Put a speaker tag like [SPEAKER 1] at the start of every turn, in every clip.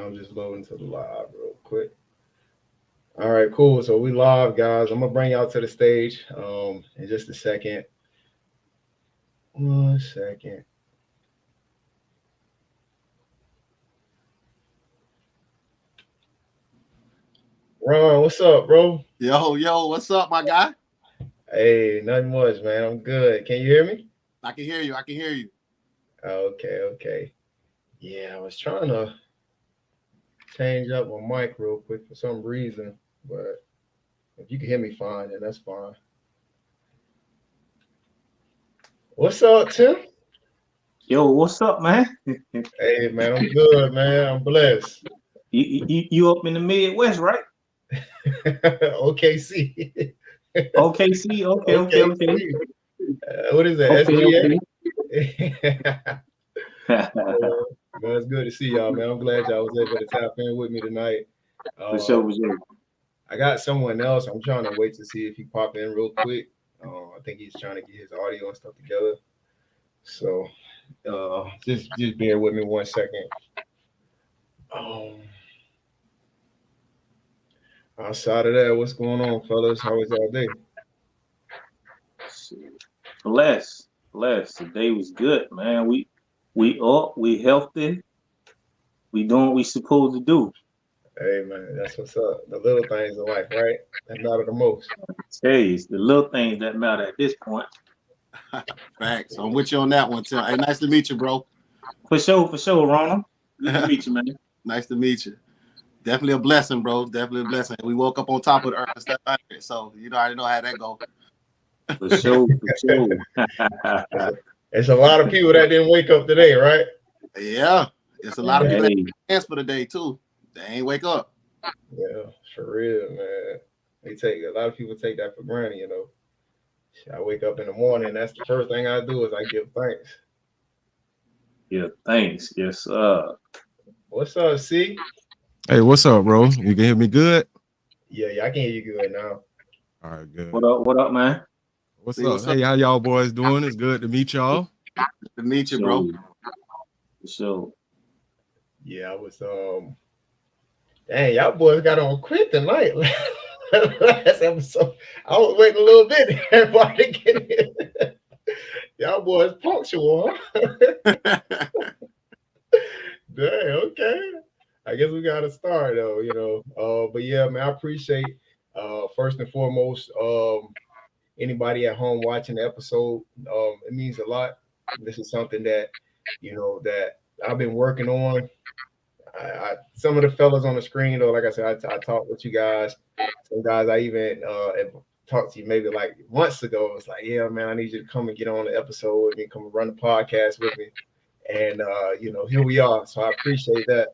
[SPEAKER 1] I'm just loading to the live real quick. All right, cool. So we live, guys. I'm gonna bring y'all to the stage in just a second. 1 second. Ron, what's up, bro?
[SPEAKER 2] Yo, what's up, my guy?
[SPEAKER 1] Hey, nothing much, man. I'm good. Can you hear me?
[SPEAKER 2] I can hear you. I can hear you.
[SPEAKER 1] Okay, okay. Yeah, I was trying to change up my mic real quick for some reason, but if you can hear me fine, then that's fine. What's up, Tim?
[SPEAKER 3] Yo, what's up, man?
[SPEAKER 1] Hey, man, I'm good, man. I'm blessed.
[SPEAKER 3] You up in the Midwest, right?
[SPEAKER 1] OKC.
[SPEAKER 3] OKC, okay.
[SPEAKER 1] OKC. What is that?
[SPEAKER 3] Okay.
[SPEAKER 1] SGA? Man, it's good to see y'all, man. I'm glad y'all was able to tap in with me tonight.
[SPEAKER 3] For
[SPEAKER 1] Uh,
[SPEAKER 3] sure.
[SPEAKER 1] I got someone else. I'm trying to wait to see if he pop in real quick. I think he's trying to get his audio and stuff together. So just bear with me 1 second. Um, Outside of that, what's going on, fellas? How was y'all day?
[SPEAKER 3] Bless. The day was good, man. We up, we healthy, we doing what we supposed to do.
[SPEAKER 1] Hey, man, that's what's up. The little things in life, right? That matter the most.
[SPEAKER 3] Hey, it's the little things that matter at this point.
[SPEAKER 2] Facts. I'm with you on that one, Tim. Hey, nice to meet you, bro.
[SPEAKER 3] For sure, Ronald. Good to meet you, man.
[SPEAKER 2] Nice to meet you. Definitely a blessing, bro. Definitely a blessing. We woke up on top of the earth and stuff like that. So you know, I already know how that go.
[SPEAKER 3] For sure.
[SPEAKER 1] It's a lot of people that didn't wake up today, right?
[SPEAKER 2] Yeah. It's a lot of people that
[SPEAKER 3] Hey,
[SPEAKER 2] dance for the day too. They ain't wake up.
[SPEAKER 1] Yeah, for real, man. They take a lot of people take that for granted, you know. I wake up in the morning, that's the first thing I do is I give thanks.
[SPEAKER 3] yeah, thanks. Yes,
[SPEAKER 1] What's up, C?
[SPEAKER 4] Hey, what's up, bro? You can hear me good?
[SPEAKER 1] Yeah, I can hear you good now.
[SPEAKER 4] All right, good.
[SPEAKER 3] What up, man?
[SPEAKER 4] What's
[SPEAKER 2] See,
[SPEAKER 4] up?
[SPEAKER 2] what's up?
[SPEAKER 4] Hey, how y'all boys doing? It's good to meet y'all.
[SPEAKER 2] Good to meet you,
[SPEAKER 3] So,
[SPEAKER 2] bro.
[SPEAKER 3] so
[SPEAKER 1] Yeah, I was dang, y'all boys got on quick tonight. Last episode. I was waiting a little bit before to get in. Y'all boys punctual, huh? Dang, okay. I guess we got to start though, you know. But yeah, man, I appreciate first and foremost anybody at home watching the episode. It means a lot. This is something that that I've been working on. Some of the fellas on the screen though, like I said, I talked with you guys. Some guys I even have talked to you maybe like months ago. It's like, yeah, man, I need you to come and get on the episode with me, come and run the podcast with me. And here we are. So I appreciate that.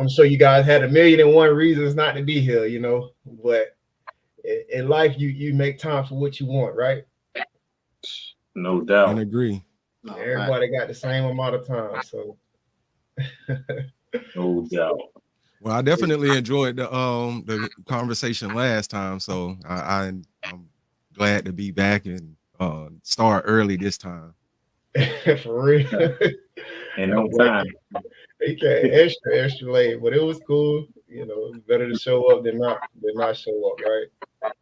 [SPEAKER 1] I'm sure you guys had 1,000,001 reasons not to be here, but in life you make time for what you want, right?
[SPEAKER 3] no
[SPEAKER 4] And
[SPEAKER 3] doubt.
[SPEAKER 4] agree.
[SPEAKER 2] No,
[SPEAKER 1] Everybody got the same amount of time. So
[SPEAKER 3] No doubt.
[SPEAKER 4] Well, I definitely enjoyed the conversation last time, so I'm glad to be back and start early this time.
[SPEAKER 1] for real.
[SPEAKER 3] And no time.
[SPEAKER 1] They came extra late, but it was cool. It's better to show up than not show up, right?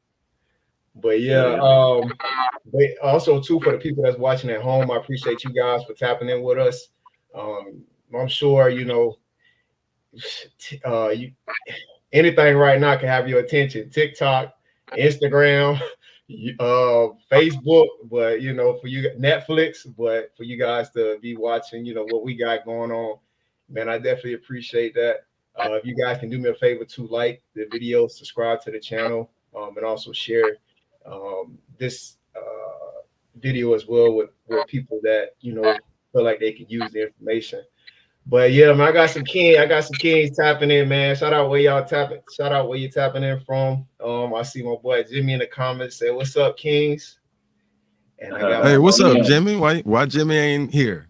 [SPEAKER 1] But yeah, but also too for the people that's watching at home, I appreciate you guys for tapping in with us. I'm sure you anything right now can have your attention. TikTok, Instagram, Facebook, but for you Netflix, but for you guys to be watching, what we got going on, man, I definitely appreciate that. If you guys can do me a favor to like the video, subscribe to the channel, and also share this video as well with people that feel like they can use the information. But yeah, man, I got some kings tapping in, man. Shout out where y'all tapping. Shout out where you tapping in from. I see my boy Jimmy in the comments say, "What's up, kings?" And I got
[SPEAKER 4] Hey, what's up,
[SPEAKER 3] Yeah.
[SPEAKER 4] Jimmy? Why Jimmy ain't here?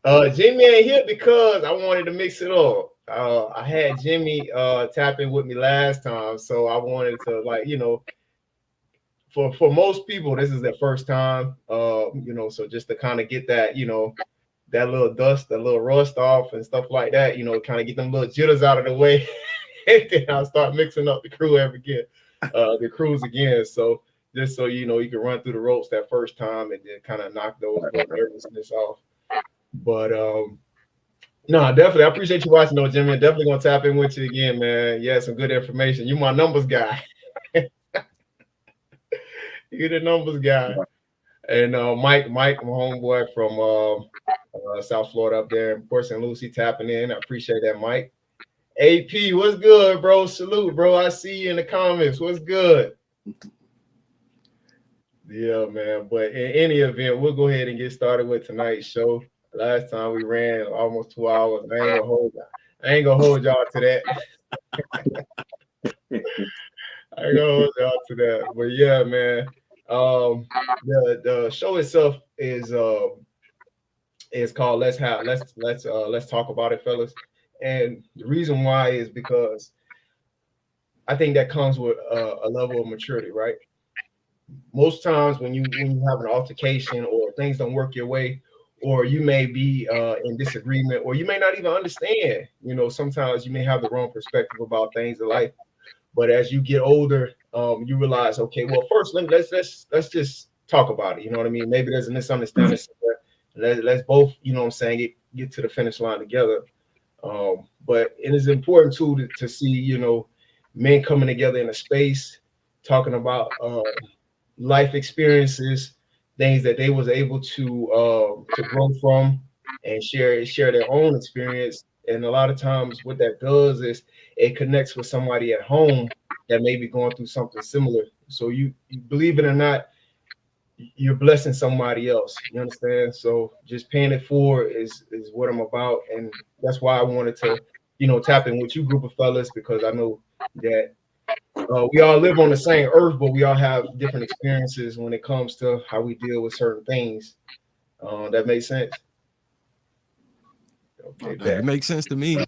[SPEAKER 1] Jimmy ain't here because I wanted to mix it up. I had Jimmy tap in with me last time, so I wanted to for most people, this is their first time. So just to kind of get that, that little dust, that little rust off and stuff like that, kind of get them little jitters out of the way. And then I'll start mixing up the crews again. So just so you can run through the ropes that first time and then kind of knock those little nervousness off. But no, definitely. I appreciate you watching though, Jimmy. I'm definitely gonna tap in with you again, man. Yeah, some good information. You my numbers guy. You're the numbers guy. And Mike, my homeboy from South Florida up there, of course, and Lucy tapping in. I appreciate that, Mike. AP, what's good, bro? Salute, bro. I see you in the comments. What's good? Yeah, man. But in any event, we'll go ahead and get started with tonight's show. Last time we ran almost 2 hours. I ain't gonna hold y'all to that. I ain't gonna hold y'all to that. But yeah, man. The show itself is called Let's Talk About It, fellas. And the reason why is because I think that comes with a level of maturity, right? Most times when you have an altercation or things don't work your way, or you may be in disagreement, or you may not even understand. Sometimes you may have the wrong perspective about things in life. But as you get older, you realize, okay, well, first let's just talk about it. You know what I mean? Maybe there's a misunderstanding. Let's both, get to the finish line together. But it is important too to see, men coming together in a space, talking about life experiences, things that they was able to grow from and share their own experience. And a lot of times what that does is it connects with somebody at home that may be going through something similar. So you believe it or not, you're blessing somebody else. You understand? So just paying it forward is what I'm about. And that's why I wanted to, tap in with you group of fellas, because I know that we all live on the same earth, but we all have different experiences when it comes to how we deal with certain things. That makes sense. Okay,
[SPEAKER 4] It makes sense to me.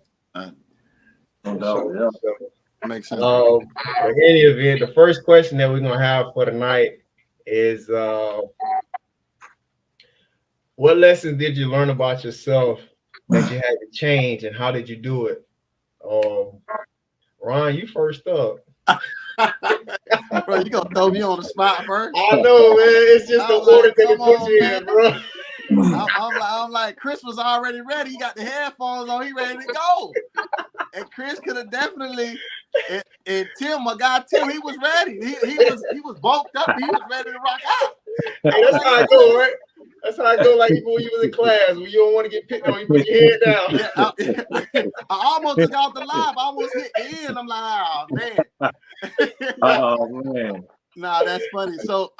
[SPEAKER 2] Makes sense.
[SPEAKER 1] In any event, the first question that we're gonna have for tonight is what lessons did you learn about yourself that you had to change, and how did you do it? Ron, you first up.
[SPEAKER 2] Bro, you gonna throw me on the spot first?
[SPEAKER 1] I know, man. It's just the order that they put you in, bro.
[SPEAKER 2] I'm like, Chris was already ready. He got the headphones on. He ready to go. And Chris could have definitely. And Tim, my guy Tim, he was ready. He was bulked up. He was ready to rock out.
[SPEAKER 1] Hey, that's how I go, right? That's how I go. Like even when you was in class, when you don't want to get picked on, you put your head down.
[SPEAKER 2] Yeah, I almost took out the live. I almost hit the end. I'm like, oh man.
[SPEAKER 3] Oh man.
[SPEAKER 2] Nah, that's funny. So,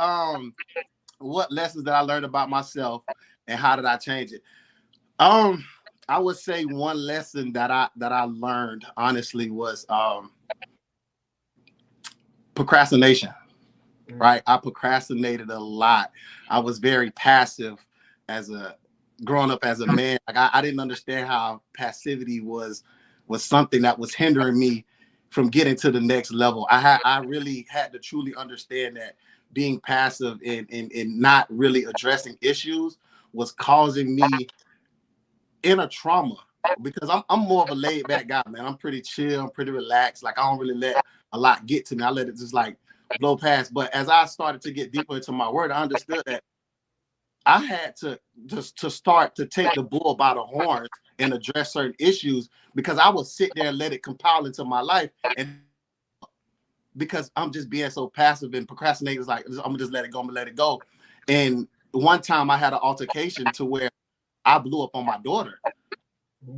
[SPEAKER 2] what lessons that I learned about myself and how did I change it? I would say one lesson that I learned honestly was procrastination. Right, I procrastinated a lot. I was very passive growing up as a man. Like I didn't understand how passivity was something that was hindering me from getting to the next level. I really had to truly understand that being passive and not really addressing issues was causing me inner trauma, because I'm more of a laid back guy, man. I'm pretty chill, I'm pretty relaxed. Like I don't really let a lot get to me. I let it just like blow past. But as I started to get deeper into my word, I understood that I had to start to take the bull by the horns and address certain issues, because I would sit there and let it compile into my life, and because I'm just being so passive and procrastinating, it's like I'm gonna just let it go. I'm gonna let it go. And one time I had an altercation to where I blew up on my daughter,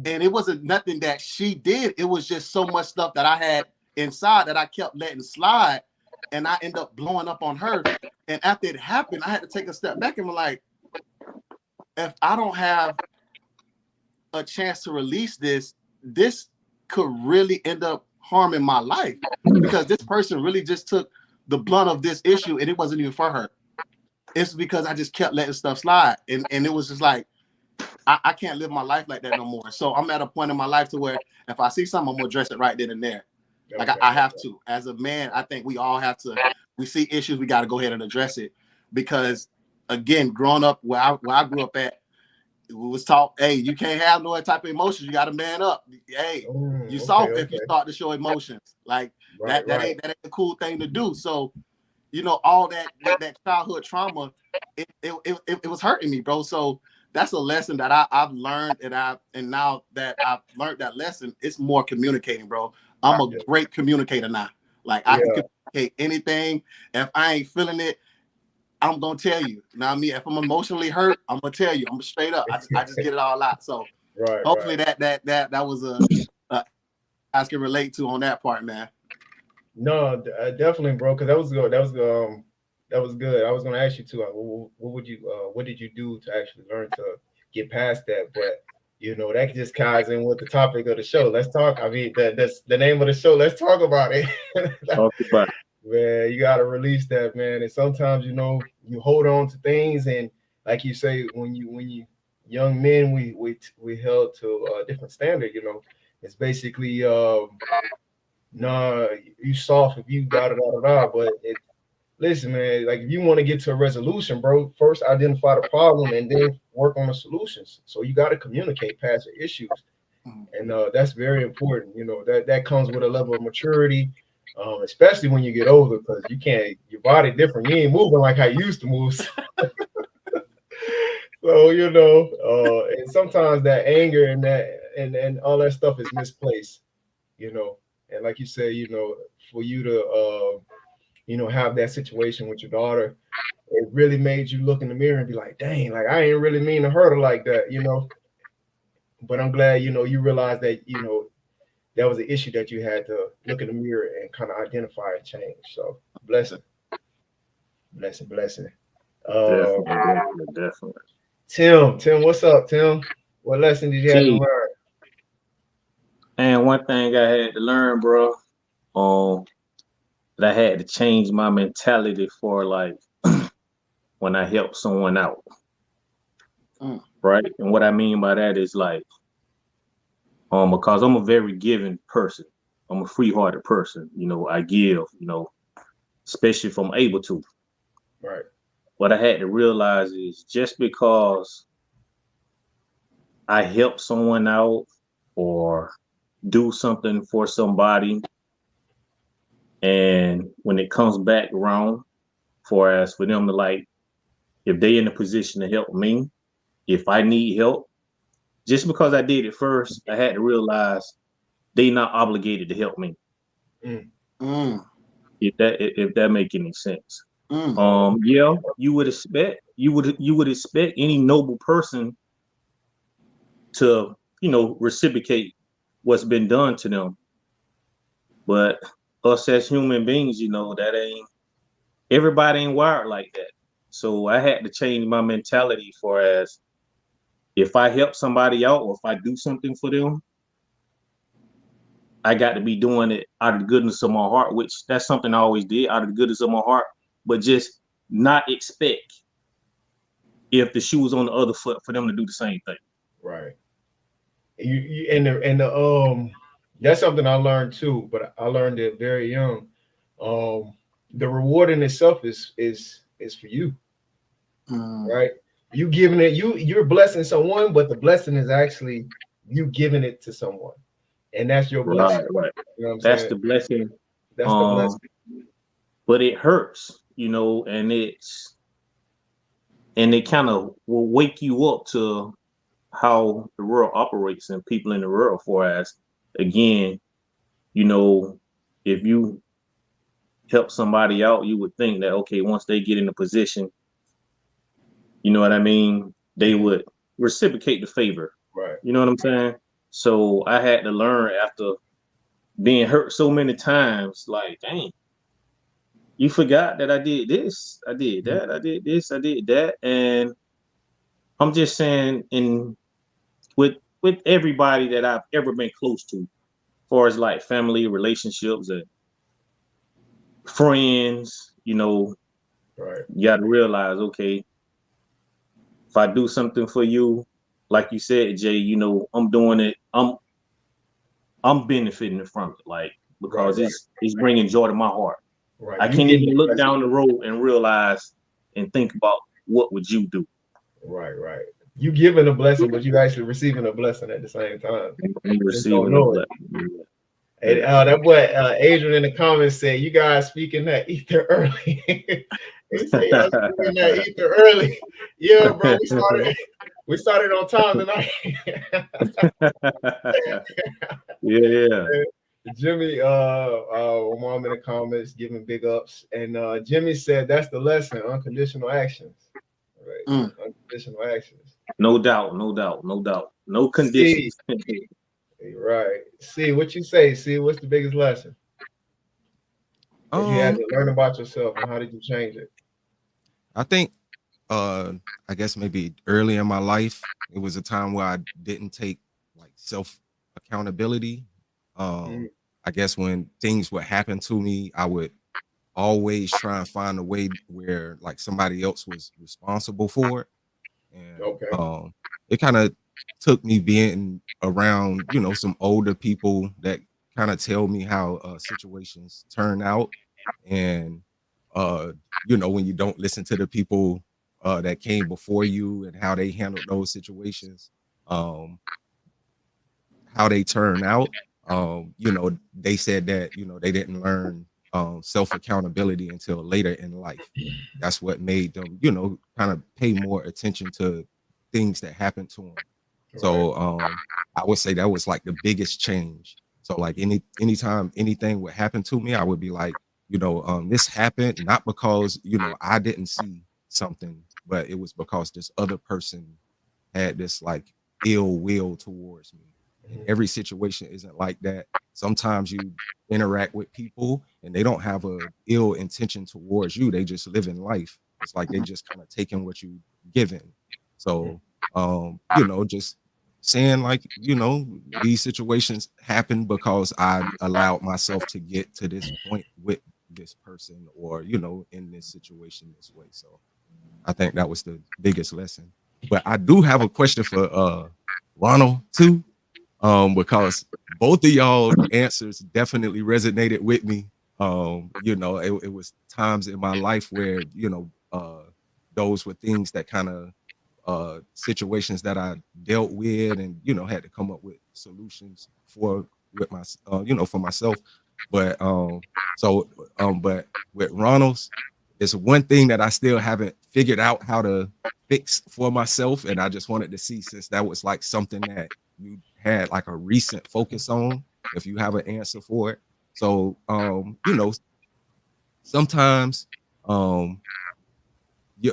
[SPEAKER 2] and it wasn't nothing that she did. It was just so much stuff that I had inside that I kept letting slide, and I ended up blowing up on her. And after it happened, I had to take a step back and be like, if I don't have a chance to release this could really end up harming my life, because this person really just took the blunt of this issue, and it wasn't even for her. It's because I just kept letting stuff slide, and it was just like, I can't live my life like that no more. So I'm at a point in my life to where if I see something, I'm gonna address it right then and there. Like I have to. As a man, I think we all have to. We see issues, we got to go ahead and address it, because again, growing up where I grew up at, was taught, hey, you can't have no type of emotions. You got to man up. Hey, you soft if you start to show emotions. Like that ain't a cool thing to do. So, you know, all that childhood trauma, it was hurting me, bro. So that's a lesson that I've learned, and now that I've learned that lesson, it's more communicating, bro. I'm a great communicator now. Like I can communicate anything. If I ain't feeling it, I'm gonna tell you. Now, me, if I'm emotionally hurt, I'm gonna tell you. I'm straight up. I just get it all out. So hopefully that was a guys can relate to on that part, man.
[SPEAKER 1] No, definitely, bro. Because that was good. That was good. I was gonna ask you too. What did you do to actually learn to get past that? But you know, that just ties in with the topic of the show. Let's talk. I mean, that's the name of the show. Let's talk about it.
[SPEAKER 3] Talk about it.
[SPEAKER 1] Man, you gotta release that, man. And sometimes, you know, you hold on to things, and like you say, when you young men, we held to a different standard. You know, it's basically nah, you soft if you da da da da da. But listen, man, like if you want to get to a resolution, bro, first identify the problem and then work on the solutions. So you got to communicate past the issues, and that's very important. You know, that comes with a level of maturity, especially when you get older, because your body different. You ain't moving like how you used to move. So you know, and sometimes that anger and and all that stuff is misplaced. You know, and like you say, you know, for you to you know, have that situation with your daughter, it really made you look in the mirror and be like, dang, like I ain't really mean to hurt her like that, you know. But I'm glad, you know, you realized that, you know, that was an issue that you had to look in the mirror and kind of identify and change. So blessing. Um,
[SPEAKER 3] Definitely.
[SPEAKER 1] Tim, what's up, Tim? What lesson did you have to
[SPEAKER 3] See,
[SPEAKER 1] learn?
[SPEAKER 3] and one thing I had to learn, bro, that I had to change my mentality for like when I help someone out, right? And what I mean by that is like, because I'm a very giving person. I'm a free-hearted person. You know, I give, you know, especially if I'm able to.
[SPEAKER 1] Right.
[SPEAKER 3] What I had to realize is just because I help someone out or do something for somebody, and when it comes back wrong, for them to like, if they in a position to help me, if I need help, just because I did it first, I had to realize they not obligated to help me. If that make any sense. Yeah, you would expect any noble person to, you know, reciprocate what's been done to them. But us as human beings, you know, that ain't everybody ain't wired like that. So I had to change my mentality for as if I help somebody out or if I do something for them, I got to be doing it out of the goodness of my heart, which that's something I always did out of the goodness of my heart, but just not expect if the shoe was on the other foot for them to do the same thing.
[SPEAKER 1] Right. You that's something I learned too, but I learned it very young. The reward in itself is for you, right? You giving it, you're blessing someone, but the blessing is actually you giving it to someone, and that's your blessing.
[SPEAKER 3] Right.
[SPEAKER 1] You know what I'm
[SPEAKER 3] That's
[SPEAKER 1] saying?
[SPEAKER 3] the blessing.
[SPEAKER 1] That's the blessing.
[SPEAKER 3] But it hurts, you know, and it kind of will wake you up to how the world operates and people in the world. For as again, you know, if you help somebody out, you would think that okay, once they get in a position, you know what I mean, they would reciprocate the favor.
[SPEAKER 1] Right.
[SPEAKER 3] You know what I'm saying? So I had to learn after being hurt so many times, like, dang, you forgot that I did this, I did that, I did this, I did that. And I'm just saying with everybody that I've ever been close to, as far as like family, relationships and friends, you know,
[SPEAKER 1] Right.
[SPEAKER 3] you gotta realize, okay, if I do something for you, like you said, Jay, you know, I'm doing it, I'm benefiting from it, like because it's bringing joy to my heart.
[SPEAKER 1] Right.
[SPEAKER 3] I can't even look down the road and realize and think about what would you do.
[SPEAKER 1] Right. You giving a blessing, but you actually receiving a blessing at the same time.
[SPEAKER 3] And
[SPEAKER 1] Just don't
[SPEAKER 3] receiving a
[SPEAKER 1] know it.
[SPEAKER 3] blessing.
[SPEAKER 1] And that boy Adrian in the comments said, "You guys speaking that ether early." He said, "Y'all speaking that ether early." Yeah, bro. We started on time tonight.
[SPEAKER 3] Yeah.
[SPEAKER 1] Jimmy, mom in the comments giving big ups, and Jimmy said that's the lesson: unconditional actions. Right, unconditional actions.
[SPEAKER 3] No doubt, no doubt, no doubt. No
[SPEAKER 1] See,
[SPEAKER 3] conditions.
[SPEAKER 1] right. See what you say. See what's the biggest lesson that you had
[SPEAKER 4] Um,
[SPEAKER 1] to learn about yourself, and how did you change it?
[SPEAKER 4] I think I guess maybe early in my life, it was a time where I didn't take like self accountability.
[SPEAKER 1] Mm,
[SPEAKER 4] I guess when things would happen to me, I would always try and find a way where like somebody else was responsible for it. And
[SPEAKER 1] okay.
[SPEAKER 4] it kind of took me being around, some older people that kind of tell me how situations turn out. And uh, when you don't listen to the people that came before you and how they handled those situations, um, how they turn out. They said that, they didn't learn self accountability until later in life. That's what made them, kind of pay more attention to things that happened to them.
[SPEAKER 1] Right.
[SPEAKER 4] So I would say that was like the biggest change. So like anytime anything would happen to me, I would be like, this happened not because, I didn't see something, but it was because this other person had this like ill will towards me. And
[SPEAKER 1] Mhm.
[SPEAKER 4] every situation isn't like that. Sometimes you interact with people and they don't have a ill intention towards you. They just live in life. It's like they just kind of taking what you given. So just saying like, these situations happen because I allowed myself to get to this point with this person or, in this situation this way. So I think that was the biggest lesson. But I do have a question for Ronald too, because both of y'all answers definitely resonated with me. It was times in my life where those were things that kind of situations that I dealt with and had to come up with solutions for with my for myself. But but with Ronald's, it's one thing that I still haven't figured out how to fix for myself, and I just wanted to see since that was like something that you had like a recent focus on, if you have an answer for it. So sometimes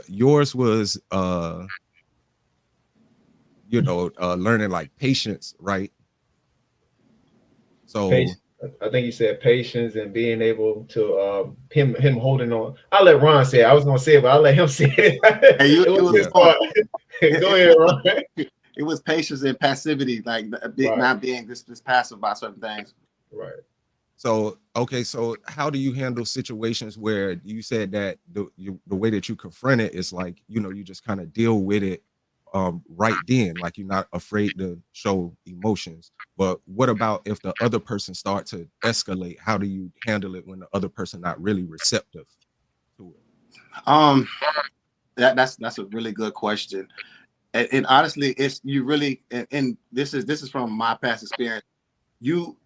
[SPEAKER 4] yours was learning like patience, right? So
[SPEAKER 1] Patience. I think you said patience and being able to him holding on. I'll let Ron say it. I was gonna say it, but I'll let him say it.
[SPEAKER 2] Hey,
[SPEAKER 1] It was his
[SPEAKER 4] yeah,
[SPEAKER 1] part.
[SPEAKER 2] it,
[SPEAKER 1] Go
[SPEAKER 2] it,
[SPEAKER 1] ahead, Ron.
[SPEAKER 2] it was patience and passivity, like
[SPEAKER 1] Right,
[SPEAKER 2] not being this passive about certain things.
[SPEAKER 1] right.
[SPEAKER 4] so okay, so how do you handle situations where you said that the way that you confront it is like you just kind of deal with it right then, like you're not afraid to show emotions. But what about if the other person start to escalate? How do you handle it when the other person not really receptive to it?
[SPEAKER 2] Um, that's a really good question. And honestly, it's you really and this is from my past experience. You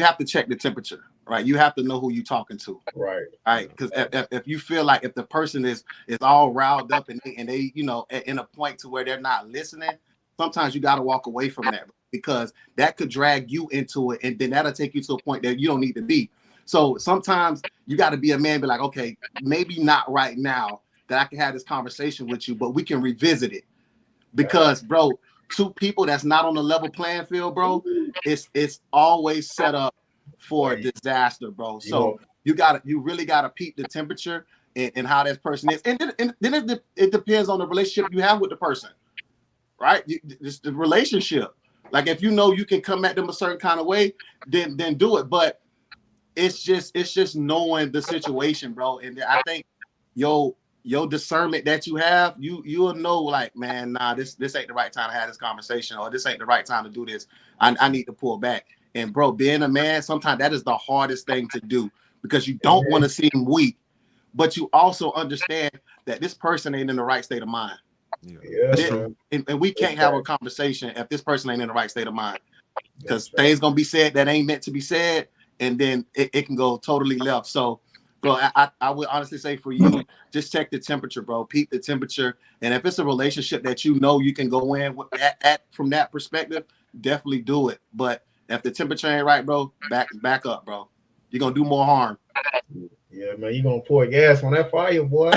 [SPEAKER 2] have to check the temperature, right? You have to know who you're talking to,
[SPEAKER 1] Right.
[SPEAKER 2] right?
[SPEAKER 4] Yeah.
[SPEAKER 2] Because if you feel like if the person is all riled up and they in a point to where they're not listening, sometimes you got to walk away from that because that could drag you into it, and then that'll take you to a point that you don't need to be. So sometimes you got to be a man, be like, okay, maybe not right now that I can have this conversation with you, but we can revisit it because, bro, two people that's not on the level playing field, bro, it's always set up for
[SPEAKER 1] Right.
[SPEAKER 2] disaster, bro.
[SPEAKER 1] You know,
[SPEAKER 2] So you really gotta peep the temperature and how that person is, and then it depends on the relationship you have with the person, right? It's the relationship. Like if you know you can come at them a certain kind of way, then do it. But it's just knowing the situation, bro. And I think yo your discernment that you have, you'll know like, man, nah, this ain't the right time to have this conversation, or this ain't the right time to do this. I need to pull back. And bro, being a man, sometimes that is the hardest thing to do because you don't want to seem weak, but you also understand that this person ain't in the right state of mind.
[SPEAKER 1] Yeah,
[SPEAKER 4] That's true.
[SPEAKER 2] And we can't have a conversation if this person ain't in the right state of mind, because things gonna be said that ain't meant to be said, and then it can go totally left. So, bro, I would honestly say for you, just check the temperature, bro. Peep the temperature, and if it's a relationship that you know you can go in with from that perspective, definitely do it. But if the temperature ain't right, bro, back up, bro. You're gonna do more harm.
[SPEAKER 1] Yeah, man, you gonna pour gas on that fire, boy.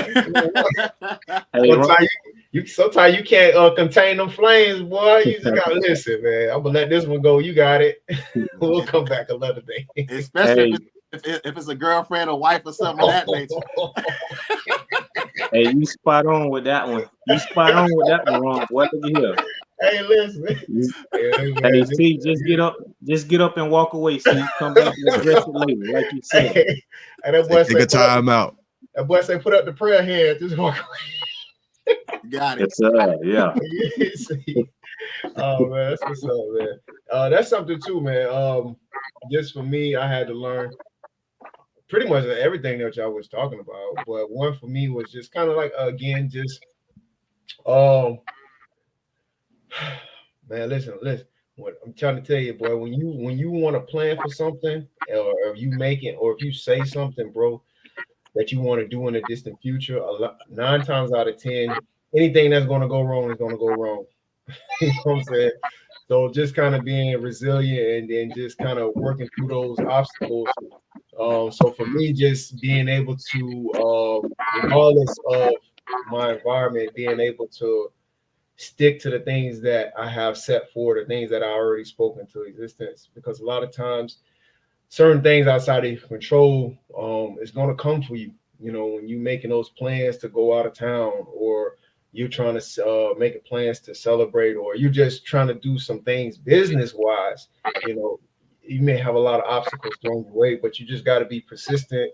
[SPEAKER 3] Hey,
[SPEAKER 1] Sometimes you can't contain them flames, boy. You just gotta listen, man. I'm gonna let this one go. You got it. We'll come back another day.
[SPEAKER 2] Especially if it's a girlfriend or wife or something of that nature.
[SPEAKER 3] Hey, you spot on with that one. You spot on with that one, Ron. What did you hear?
[SPEAKER 1] Hey, listen.
[SPEAKER 3] Hey, see, just get up and walk away. See, come back and address it later, like you said.
[SPEAKER 1] Hey, that boy
[SPEAKER 4] Take a time out.
[SPEAKER 1] That boy say, put up the prayer hand. Just walk away.
[SPEAKER 2] Got it.
[SPEAKER 3] Yeah.
[SPEAKER 1] Oh man, that's what's up, man. That's something too, man. Just for me, I had to learn pretty much everything that y'all was talking about. But one for me was just kind of like again, just man, listen. What I'm trying to tell you, boy, when you want to plan for something, or if you make it, or if you say something, bro, that you want to do in the distant future, 9 times out of 10, anything that's going to go wrong is going to go wrong. You know what I'm saying? So just kind of being resilient and then just kind of working through those obstacles. So for me, just being able to, regardless of my environment, being able to stick to the things that I have set forward, the things that I already spoken to existence, because a lot of times certain things outside of your control is going to come for you. You know, when you making those plans to go out of town, or you're trying to make plans to celebrate, or you're just trying to do some things business wise, you know, you may have a lot of obstacles thrown your way, but you just got to be persistent.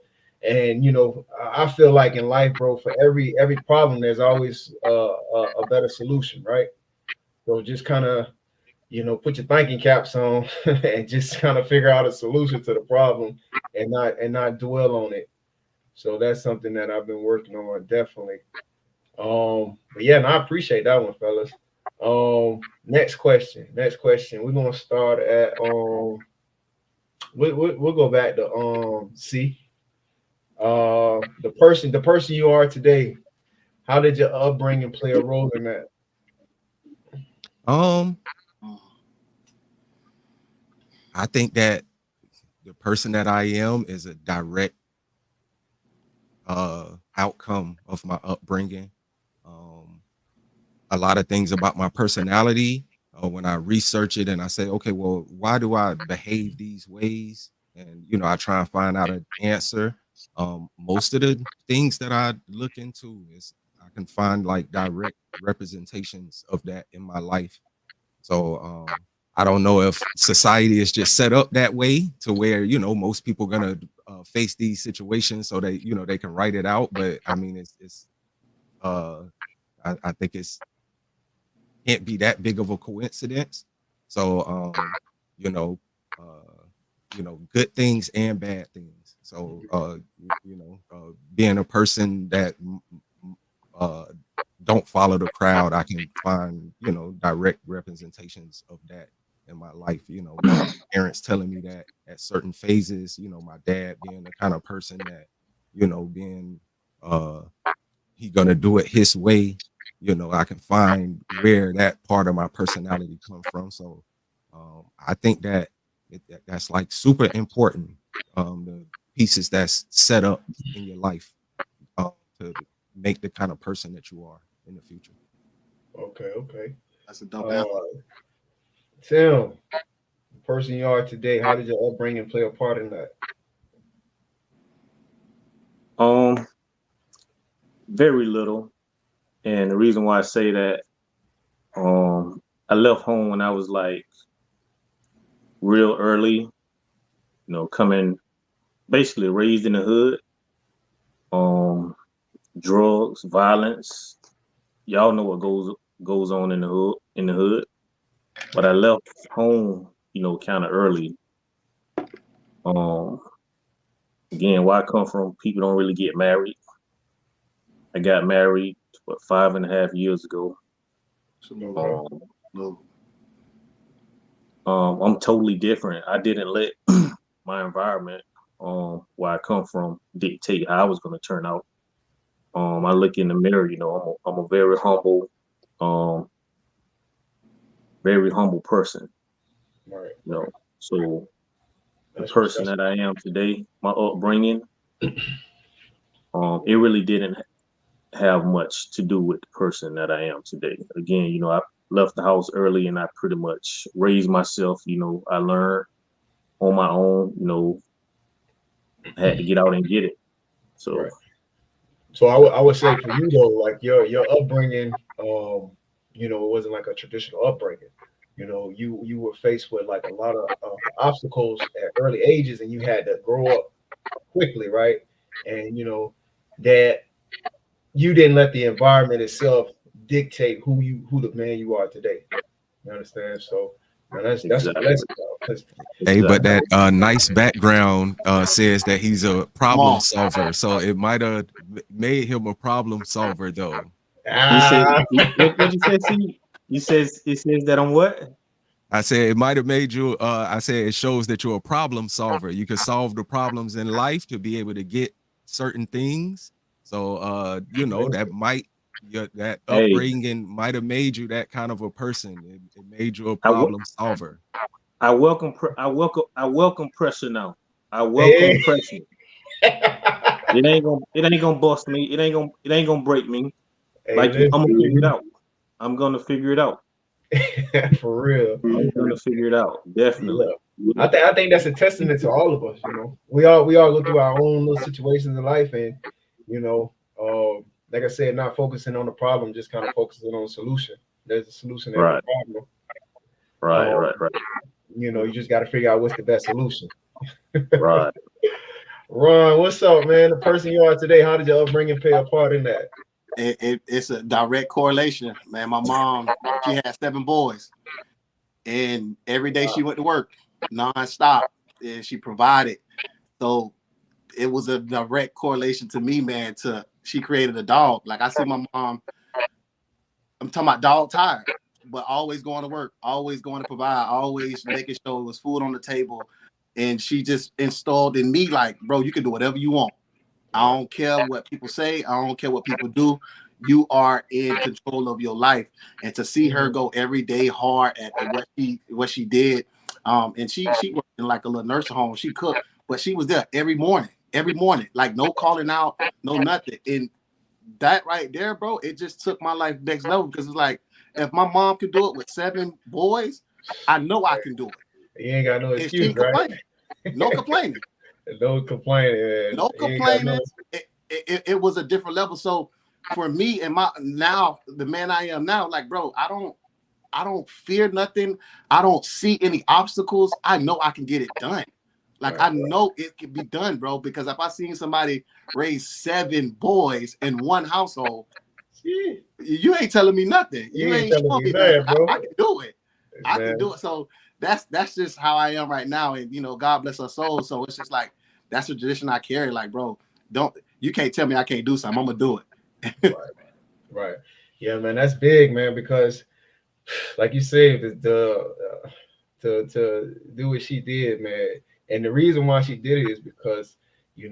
[SPEAKER 1] And you know, I feel like in life, bro, for every problem, there's always a better solution, right? So just kind of, you know, put your thinking caps on and just kind of figure out a solution to the problem, and not dwell on it. So that's something that I've been working on, definitely. But yeah, and I appreciate that one, fellas. Next question. We're gonna start at we'll go back to C. The person you are today. How did your upbringing play a role in that?
[SPEAKER 4] I think that the person that I am is a direct outcome of my upbringing. A lot of things about my personality, when I research it and I say, okay, well, why do I behave these ways? And, you know, I try and find out an answer. Most of the things that I look into is I can find like direct representations of that in my life. So I don't know if society is just set up that way to where, you know, most people are gonna face these situations so they, you know, they can write it out. But I mean, I think it's can't be that big of a coincidence. So you know, good things and bad things. So being a person that don't follow the crowd, I can find, you know, direct representations of that in my life. You know, my parents telling me that at certain phases, you know, my dad being the kind of person that, you know, being he gonna do it his way. You know, I can find where that part of my personality come from. So I think that that's like super important. The pieces that's set up in your life to make the kind of person that you are in the future.
[SPEAKER 1] Okay.
[SPEAKER 2] That's a dope answer.
[SPEAKER 1] Tim, the person you are today, how did your upbringing play a part in that?
[SPEAKER 3] Very little. And the reason why I say that, I left home when I was like real early, you know, coming basically raised in the hood. Drugs, violence. Y'all know what goes on in the hood. But I left home, you know, kind of early. Again, where I come from, people don't really get married. I got married 5.5 years ago. I'm totally different. I didn't let my environment, where I come from, dictate how I was going to turn out. I look in the mirror, I'm a very humble person.
[SPEAKER 1] Right.
[SPEAKER 3] So the person that I am today, my upbringing, it really didn't have much to do with the person that I am today. Again, I left the house early and I pretty much raised myself. I learned on my own, had to get out and get it. So,
[SPEAKER 1] right. So I would say for you though, like your upbringing, it wasn't like a traditional upbringing. You were faced with like a lot of obstacles at early ages, and you had to grow up quickly, right? And that you didn't let the environment itself dictate who the man you are today. You understand? So that's a
[SPEAKER 3] exactly.
[SPEAKER 1] blessing, because
[SPEAKER 4] Hey, but that nice background says that he's a problem solver. So it might have made him a problem solver, though.
[SPEAKER 3] He said, what you said, see? It says that I'm what?
[SPEAKER 4] I said it might have made you. I said it shows that you're a problem solver. You can solve the problems in life to be able to get certain things. So that upbringing might have made you that kind of a person. It made you a problem solver.
[SPEAKER 3] I welcome pressure now. I welcome pressure. It ain't gonna bust me. It ain't gonna break me. Like, I'm gonna figure it out. I'm gonna figure it out.
[SPEAKER 1] For real.
[SPEAKER 3] I'm gonna figure it out. Definitely.
[SPEAKER 1] Yeah. I think that's a testament to all of us. We all go through our own little situations in life, and like I said, not focusing on the problem, just kind of focusing on the solution. There's a solution to every problem.
[SPEAKER 3] Right.
[SPEAKER 1] You just got to figure out what's the best solution.
[SPEAKER 3] Right.
[SPEAKER 1] Ron, what's up, man? The person you are today, how did your upbringing play a part in that?
[SPEAKER 2] It's a direct correlation, man. My mom, she had 7 boys, and every day she went to work nonstop, and she provided. So it was a direct correlation to me, man. She created a dog. Like, I see my mom, I'm talking about dog tired, but always going to work, always going to provide, always making sure there was food on the table. And she just installed in me, like, bro, you can do whatever you want. I don't care what people say. I don't care what people do. You are in control of your life. And to see her go every day hard at what she did, and she worked in like a little nursing home. She cooked, but she was there every morning, like no calling out, no nothing. And that right there, bro, it just took my life next level, because it's like, if my mom could do it with 7 boys, I know I can do it.
[SPEAKER 1] You ain't got no excuse, right?
[SPEAKER 2] No complaining.
[SPEAKER 1] No complaining, man.
[SPEAKER 2] No complaining. It was a different level. So for me and the man I am now, like, bro, I don't fear nothing. I don't see any obstacles. I know I can get it done. Like, I know it can be done, bro, because if I seen somebody raise 7 boys in one household, you ain't telling me nothing. You ain't showing me nothing. Bro. I can do it. I can do it. So that's just how I am right now. And God bless our souls. So it's just like, that's a tradition I carry. Like, bro, you can't tell me I can't do something. I'm gonna do
[SPEAKER 1] it. Right. Yeah, man, that's big, man, because like you said, to do what she did, man. And the reason why she did it is because, it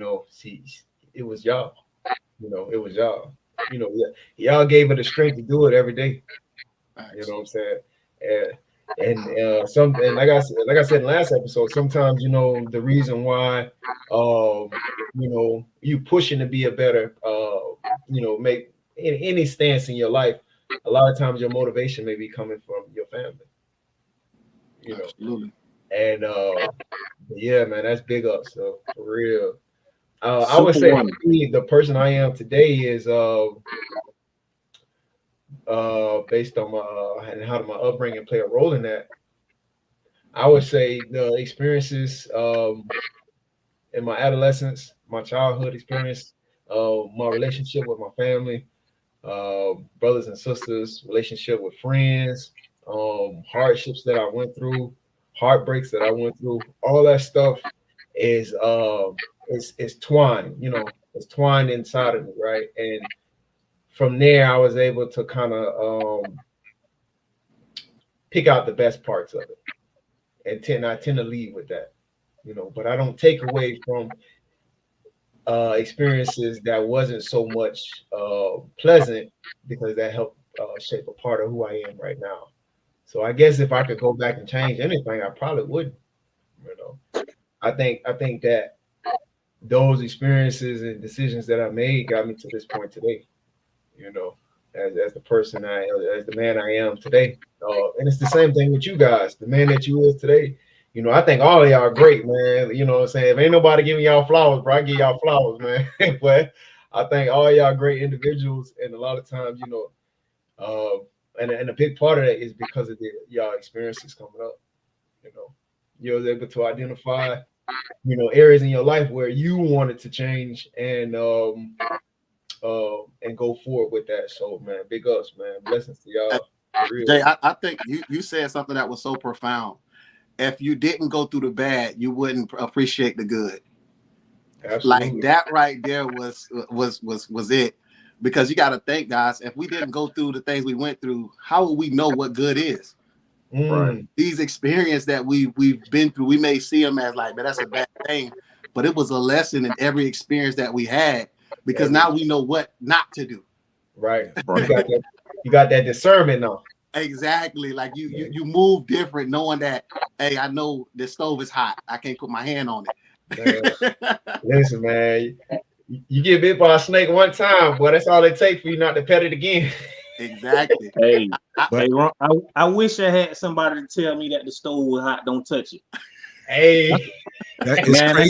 [SPEAKER 1] was y'all. It was y'all. Y'all gave her the strength to do it every day. You know what I'm saying? And like I said in the last episode, sometimes the reason why you pushing to be a better make any stance in your life, a lot of times your motivation may be coming from your family.
[SPEAKER 2] Absolutely.
[SPEAKER 1] And yeah, man, that's big up. So for real. I would say the person I am today is based on and how my upbringing play a role in that. I would say the experiences in my adolescence, my childhood experience, my relationship with my family, brothers and sisters, relationship with friends, hardships that I went through, heartbreaks that I went through, all that stuff is twined, it's twined inside of me, right? And from there, I was able to kind of pick out the best parts of it, and I tend to lead with that, but I don't take away from experiences that wasn't so much pleasant, because that helped shape a part of who I am right now. So I guess if I could go back and change anything, I probably would. You know, I think that those experiences and decisions that I made got me to this point today. You know, as the person as the man I am today. And it's the same thing with you guys. The man that you is today. I think all of y'all are great, man. You know what I'm saying? If ain't nobody giving y'all flowers, bro, I give y'all flowers, man. But I think all y'all great individuals, and a lot of times, and a big part of that is because of y'all experiences coming up. You know, you was able to identify, areas in your life where you wanted to change, and go forward with that. So, man, big ups, man. Blessings to y'all.
[SPEAKER 2] Jay, I think you said something that was so profound. If you didn't go through the bad, you wouldn't appreciate the good.
[SPEAKER 1] Absolutely.
[SPEAKER 2] Like that right there was it. Because you got to think, guys, if we didn't go through the things we went through, how would we know what good is?
[SPEAKER 3] Right.
[SPEAKER 2] These experiences that we've been through, we may see them as like, man, that's a bad thing, but it was a lesson in every experience that we had, because now we know what not to do.
[SPEAKER 1] Right. You got that discernment now.
[SPEAKER 2] Exactly. Like you move different, knowing that, hey, I know the stove is hot. I can't put my hand on
[SPEAKER 1] it. Man, listen, man. You get bit by a snake one time, boy. That's all it takes for you not to pet it again.
[SPEAKER 2] Exactly.
[SPEAKER 3] Hey, Ron, I wish I had somebody to tell me that the stove was hot. Don't touch it.
[SPEAKER 1] Hey,
[SPEAKER 3] man, I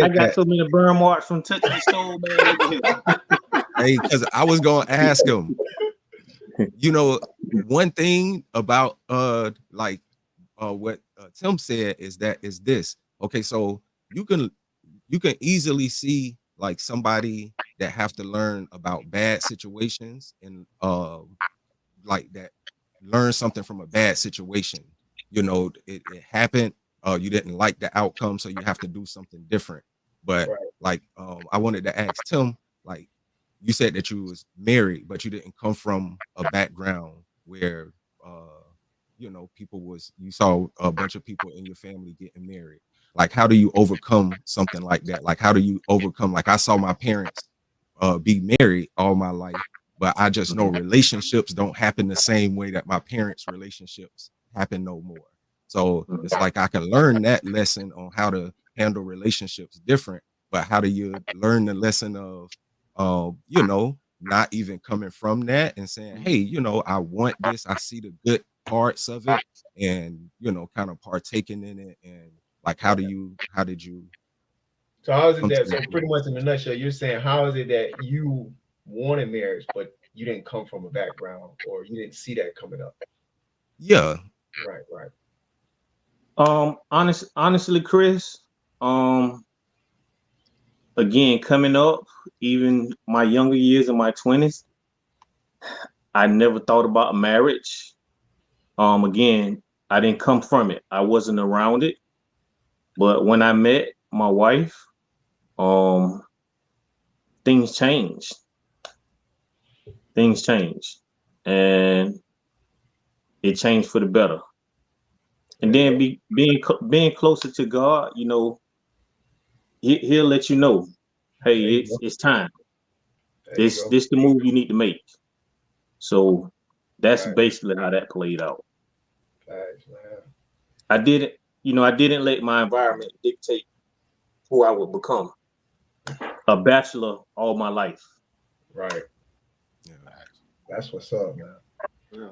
[SPEAKER 3] got so many burn marks from touching the stove, man.
[SPEAKER 4] Hey, because I was gonna ask him. One thing about what Tim said is this. Okay, so you can easily see like somebody that have to learn about bad situations, and like that learn something from a bad situation. It happened, you didn't like the outcome, so you have to do something different. But like I wanted to ask Tim, like, you said that you was married, but you didn't come from a background where you saw a bunch of people in your family getting married. Like, how do you overcome something like that? Like, how do you overcome, like, I saw my parents be married all my life, but I just know relationships don't happen the same way that my parents' relationships happen no more. So it's like I can learn that lesson on how to handle relationships different, but how do you learn the lesson of not even coming from that and saying, hey, I want this, I see the good parts of it, and kind of partaking in it, and like how did you
[SPEAKER 1] so how is it that, so pretty much in a nutshell, you're saying, how is it that you wanted marriage, but you didn't come from a background, or you didn't see that coming up?
[SPEAKER 4] Yeah.
[SPEAKER 1] Right.
[SPEAKER 3] Honestly, Chris, again, coming up, even my younger years in my 20s, I never thought about marriage. Again, I didn't come from it. I wasn't around it. But when I met my wife, things changed. And it changed for the better. And then being closer to God, he'll let you know, hey, it's time. This the move you need to make. So that's basically how that played out.
[SPEAKER 1] Thanks, man.
[SPEAKER 3] I didn't let my environment dictate who I would become. A bachelor all my life.
[SPEAKER 1] Right.
[SPEAKER 4] Yeah.
[SPEAKER 1] That's what's up, man. Yeah.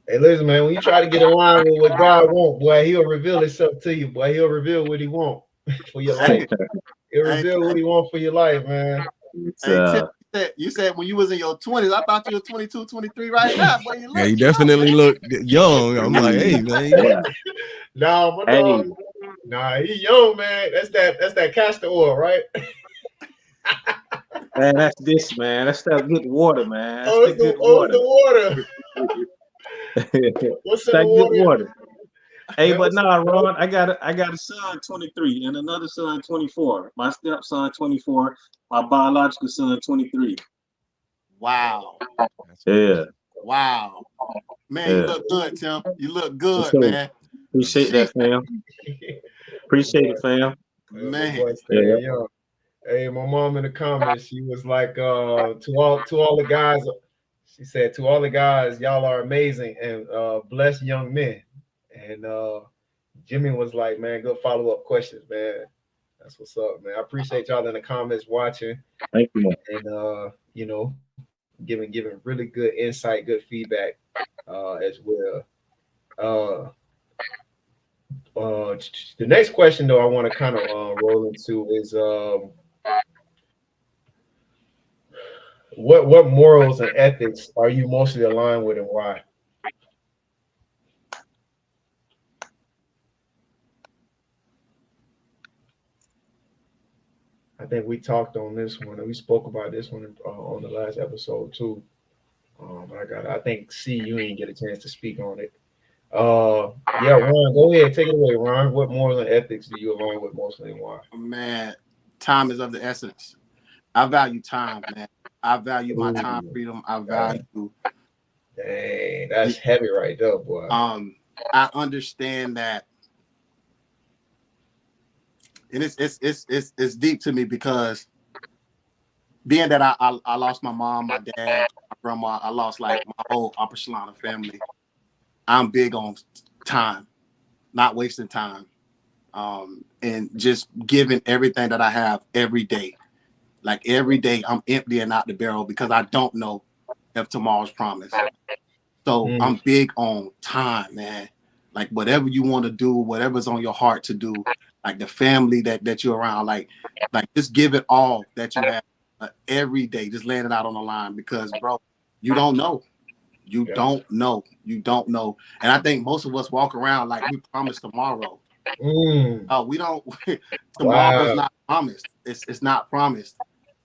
[SPEAKER 1] Hey, listen, man, when you try to get in line with what God wants, boy, he'll reveal himself to you, boy. He'll reveal what he wants for your life. He'll reveal what he wants for your life, man.
[SPEAKER 2] You said when you was in your 20s, I thought you were 22, 23 right now. Boy,
[SPEAKER 4] you definitely look young. I'm like, hey, man.
[SPEAKER 1] Nah, my dog. Nah, he young, man. That's that castor oil, right?
[SPEAKER 3] Man, that's this, man. That's that good water, man. That's
[SPEAKER 1] the good water. What's in the
[SPEAKER 3] good
[SPEAKER 1] water?
[SPEAKER 3] Hey, but nah, Ron, I got a son 23 and another son 24. My stepson 24, my biological son 23.
[SPEAKER 2] Wow.
[SPEAKER 4] That's
[SPEAKER 3] Yeah,
[SPEAKER 2] Wow. Man, you
[SPEAKER 3] yeah.
[SPEAKER 2] look good, Tim. You look
[SPEAKER 3] For
[SPEAKER 2] good,
[SPEAKER 3] sure.
[SPEAKER 2] man.
[SPEAKER 3] Appreciate that,
[SPEAKER 2] She,
[SPEAKER 3] fam.
[SPEAKER 1] My
[SPEAKER 3] Appreciate
[SPEAKER 1] boy,
[SPEAKER 3] it, fam.
[SPEAKER 1] my
[SPEAKER 2] man.
[SPEAKER 1] boy
[SPEAKER 3] Yeah.
[SPEAKER 1] staying young. Hey, my mom in the comments, she was like, to all the guys, she said, to all the guys, y'all are amazing and blessed young men. And Jimmy was like, man, good follow-up questions, man. That's what's up, man. I appreciate y'all in the comments watching
[SPEAKER 3] Thank you, man.
[SPEAKER 1] and giving really good insight, good feedback as well. Uh the next question though I want to kind of roll into is what morals and ethics are you mostly aligned with and why? I think we talked on this one and we spoke about this one on the last episode too. I think C, you didn't get a chance to speak on it. Yeah, Ron, go ahead, take it away, Ron. What morals and ethics do you align with mostly and why?
[SPEAKER 2] Man, time is of the essence. I value time, man. I value my time
[SPEAKER 1] Ooh,
[SPEAKER 2] freedom. I
[SPEAKER 1] God,
[SPEAKER 2] value
[SPEAKER 1] dang, that's heavy right there, boy.
[SPEAKER 2] I understand that, and it's deep to me because being that I lost my mom, my dad, my grandma, I lost like my whole upper Shalana family. I'm big on time, not wasting time, and just giving everything that I have every day. Like every day, I'm emptying out the barrel because I don't know if tomorrow's promised. So
[SPEAKER 1] Mm,
[SPEAKER 2] I'm big on time, man. Like whatever you want to do, whatever's on your heart to do, like the family that you're around, like just give it all that you have every day. Just laying it out on the line because, bro, you don't know. You
[SPEAKER 1] yeah.
[SPEAKER 2] don't know. You don't know. And I think most of us walk around like we promised tomorrow.
[SPEAKER 1] Mm,
[SPEAKER 2] We don't. Tomorrow's
[SPEAKER 1] wow.
[SPEAKER 2] not promised. It's not promised.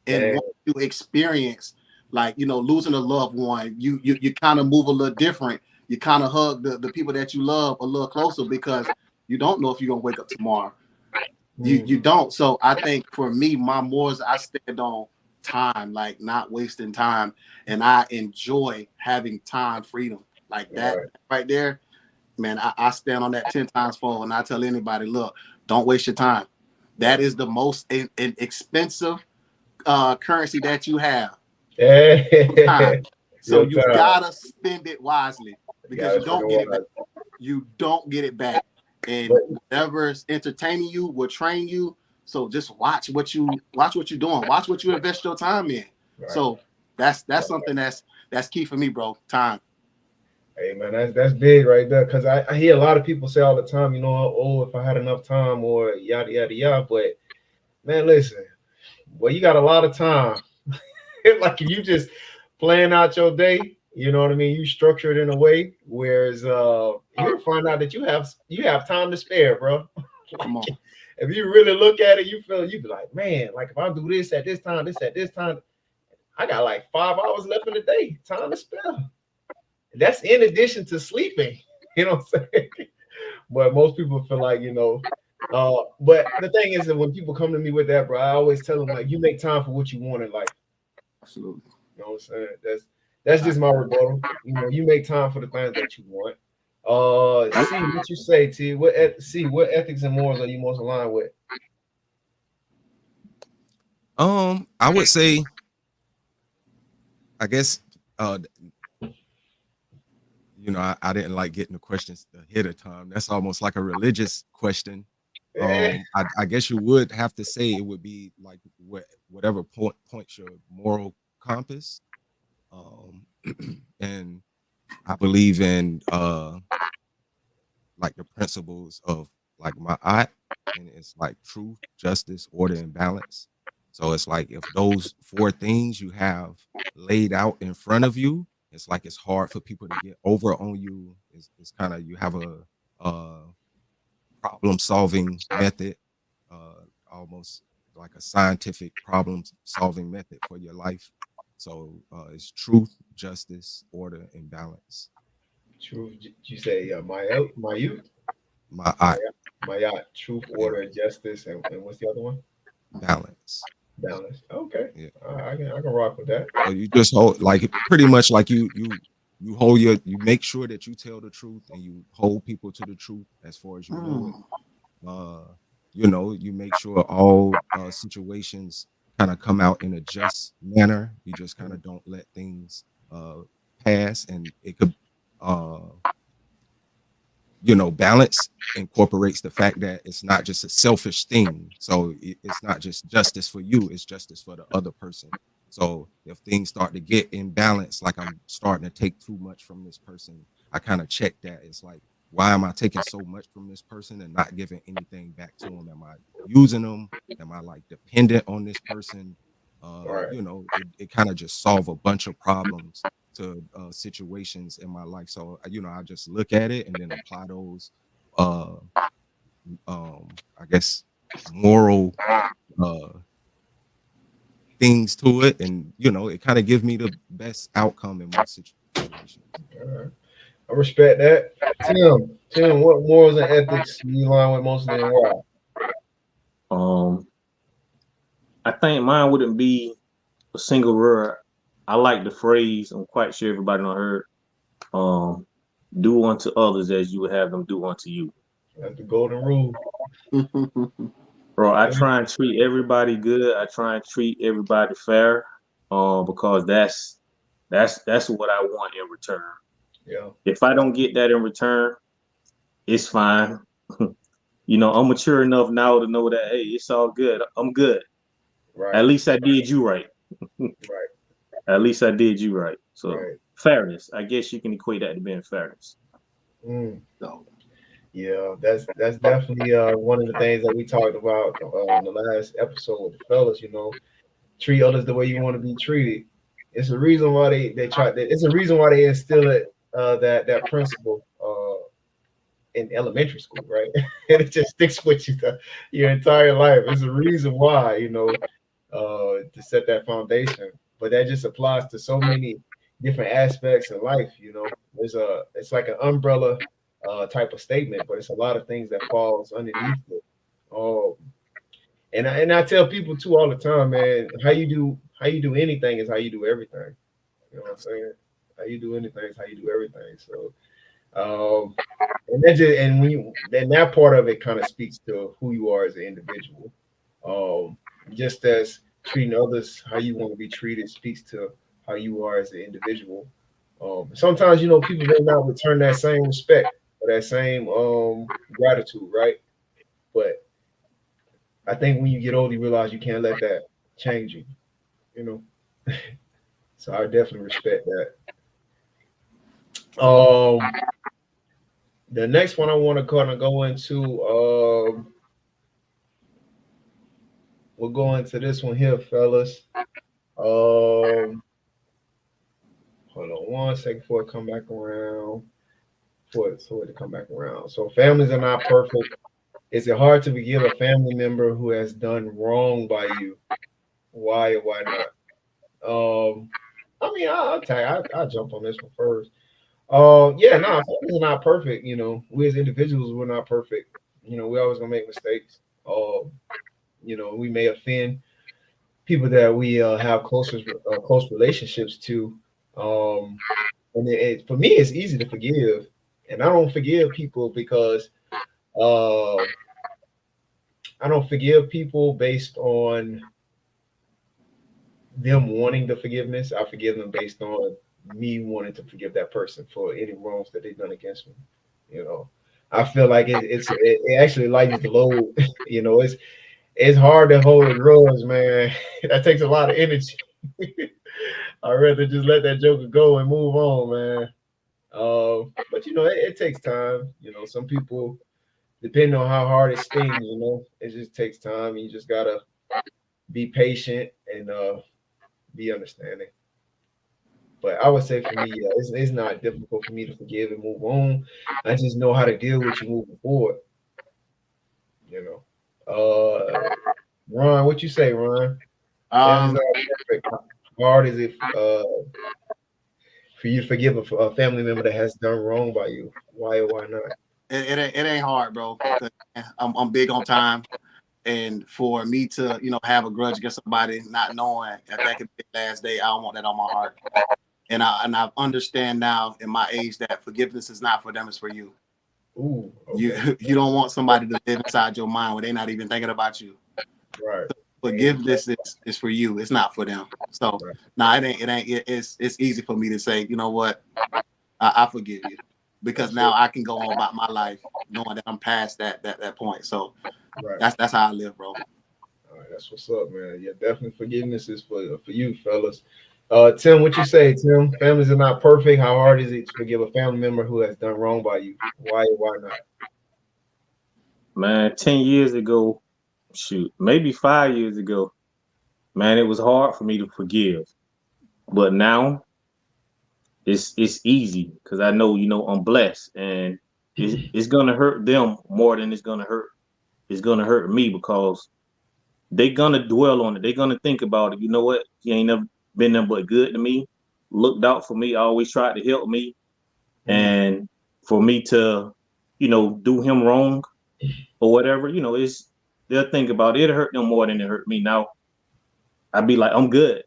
[SPEAKER 2] And
[SPEAKER 1] Dang.
[SPEAKER 2] once you experience, like losing a loved one, you kind of move a little different. You kind of hug the people that you love a little closer because you don't know if you're gonna wake up tomorrow. You
[SPEAKER 1] Mm,
[SPEAKER 2] don't. So I think for me, my mores I stand on time, like not wasting time, and I enjoy having time freedom like that
[SPEAKER 1] right.
[SPEAKER 2] right there. Man, I stand on that 10 times fold, and I tell anybody, look, don't waste your time. That
[SPEAKER 1] Right.
[SPEAKER 2] is the most expensive currency that you have, time.
[SPEAKER 1] Hey,
[SPEAKER 2] So
[SPEAKER 1] your
[SPEAKER 2] you
[SPEAKER 1] time.
[SPEAKER 2] gotta spend it wisely because
[SPEAKER 1] Gotta spend a while.
[SPEAKER 2] you don't get it back.
[SPEAKER 1] But
[SPEAKER 2] And whatever's entertaining you will train you. So just watch what you're doing. Watch what you invest your time in.
[SPEAKER 1] right.
[SPEAKER 2] So that's something that's key for me, bro. Time.
[SPEAKER 1] Hey man, that's big right there. Cause I hear a lot of people say all the time, oh, if I had enough time or yada yada yada. But man, listen, well, you got a lot of time. Like if you just plan out your day, you know what I mean? You structure it in a way, whereas you'll find out that you have time to spare, bro.
[SPEAKER 2] Come on.
[SPEAKER 1] Like if you really look at it, you be like, man, like if I do this at this time, this at this time, I got like 5 hours left in the day, time to spare. That's in addition to sleeping. You know what I'm saying? But most people feel like, but the thing is that when people come to me with that, bro, I always tell them like you make time for what you want in life.
[SPEAKER 2] Absolutely.
[SPEAKER 1] You know what I'm saying? That's just my rebuttal. You make time for the things that you want. See what you say, T. What ethics and morals are you most aligned with?
[SPEAKER 4] I would say, I guess, I didn't like getting the questions ahead of time. That's almost like a religious question.
[SPEAKER 1] Eh,
[SPEAKER 4] I guess you would have to say it would be like whatever points your moral compass. Um, and I believe in like the principles of like my art, and it's like truth, justice, order, and balance. So it's like if those four things you have laid out in front of you, it's like it's hard for people to get over on you. It's kind of you have a problem solving method, almost like a scientific problem solving method for your life. So it's truth, justice, order, and balance.
[SPEAKER 1] Truth. You say my youth,
[SPEAKER 4] My
[SPEAKER 1] my
[SPEAKER 4] art,
[SPEAKER 1] my yacht. Truth,
[SPEAKER 4] yeah,
[SPEAKER 1] order, justice, and what's the other one?
[SPEAKER 4] balance.
[SPEAKER 1] Balance. Okay.
[SPEAKER 4] Yeah.
[SPEAKER 1] I can rock with that.
[SPEAKER 4] So you just hold like pretty much like you hold you make sure that you tell the truth and you hold people to the truth as far as you know it.
[SPEAKER 2] Mm.
[SPEAKER 4] You make sure all situations kind of come out in a just manner. You just kind of don't let things uh pass, and it could uh balance incorporates the fact that it's not just a selfish thing. So it's not just justice for you, it's justice for the other person. So if things start to get imbalanced, like I'm starting to take too much from this person, I kind of check that. It's like, why am I taking so much from this person and not giving anything back to them? Am I using them? Am I like dependent on this person?
[SPEAKER 1] All right.
[SPEAKER 4] It kind of just solve a bunch of problems to situations in my life. So I just look at it and then apply those uh I guess moral uh things to it, and it kind of gives me the best outcome in most situations.
[SPEAKER 1] All right. I respect that. Tim, what morals and ethics do you align with mostly and why?
[SPEAKER 3] Um, I think mine wouldn't be a single word. I like the phrase. I'm quite sure everybody done heard. Um, do unto others as you would have them do unto you.
[SPEAKER 1] That's the golden rule.
[SPEAKER 3] Bro, I
[SPEAKER 1] Yeah.
[SPEAKER 3] try and treat everybody good. I try and treat everybody fair. Because that's what I want in return.
[SPEAKER 1] Yeah.
[SPEAKER 3] If I don't get that in return, it's fine. I'm mature enough now to know that hey, it's all good. I'm good.
[SPEAKER 1] Right.
[SPEAKER 3] At least I did you right.
[SPEAKER 1] Right.
[SPEAKER 3] At least I did you right. So
[SPEAKER 1] Right.
[SPEAKER 3] fairness. I guess you can equate that to being fairness.
[SPEAKER 1] Mm.
[SPEAKER 2] So,
[SPEAKER 1] Yeah, that's definitely one of the things that we talked about in the last episode with the fellas. Treat others the way you want to be treated. It's a reason why they try. It's a reason why they instill it that principle in elementary school, right? And it just sticks with you your entire life. It's a reason why to set that foundation. But that just applies to so many different aspects in life. It's like an umbrella type of statement, but it's a lot of things that falls underneath it. Um, and I tell people too all the time, man, how you do anything is how you do everything. You know what I'm saying? How you do anything is how you do everything. So and that just and when you then that part of it kind of speaks to who you are as an individual. Um, just as treating others how you want to be treated speaks to how you are as an individual. Sometimes people may not return that same respect or that same gratitude, right? But I think when you get older, you realize you can't let that change you. You know, so I definitely respect that. The next one I want to kind of go into, we'll go into this one here, fellas. Um, Hold on one second before it come back around. For it to come back around. So families are not perfect. Is it hard to forgive a family member who has done wrong by you? Why or why not? I mean, I'll jump on this one first. Yeah, no, families are not perfect. We as individuals, we're not perfect. We always gonna make mistakes. We may offend people that we have close relationships to. Um, and for me, it's easy to forgive, and I don't forgive people because uh, I don't forgive people based on them wanting the forgiveness. I forgive them based on me wanting to forgive that person for any wrongs that they've done against me. You know, I feel like it actually lightens the load. It's hard to hold a grudge, man. That takes a lot of energy. I'd rather just let that joker go and move on, man. But it takes time. Some people, depending on how hard it stings, it just takes time. You just gotta be patient and be understanding. But I would say for me, yeah, it's not difficult for me to forgive and move on. I just know how to deal with you moving forward. You know. Ron, what you say, Ron? Family's
[SPEAKER 2] um,
[SPEAKER 1] not perfect. How hard is it for you to forgive a family member that has done wrong by you? Why or why not?
[SPEAKER 2] it ain't hard, bro. 'Cause I'm big on time, And for me to, have a grudge against somebody, not knowing if that could be the last day, I don't want that on my heart. And I understand now in my age that forgiveness is not for them, it's for you.
[SPEAKER 1] Ooh, okay.
[SPEAKER 2] You don't want somebody to live inside your mind where they're not even thinking about you.
[SPEAKER 1] Right.
[SPEAKER 2] Forgiveness is for you. It's not for them. So
[SPEAKER 1] Right.
[SPEAKER 2] it's easy for me to say, you know what, I forgive you, because now I can go on about my life knowing that I'm past that point. So
[SPEAKER 1] Right.
[SPEAKER 2] that's how I live, bro.
[SPEAKER 1] All right, that's what's up, man. Yeah, definitely forgiveness is for you, fellas. Tim, what you say, Tim? Families are not perfect. How hard is it to forgive a family member who has done wrong by you? Why not?
[SPEAKER 3] Man, 10 years ago, shoot, maybe 5 years ago, man, it was hard for me to forgive. But now it's easy because I know, I'm blessed, and it's gonna hurt them more than it's gonna hurt me, because they gonna dwell on it. They gonna think about it. You know what? He ain't never been nothing but good to me, looked out for me, always tried to help me. And for me to, do him wrong or whatever, they'll think about it. It'll hurt them more than it hurt me. Now I'd be like, I'm good.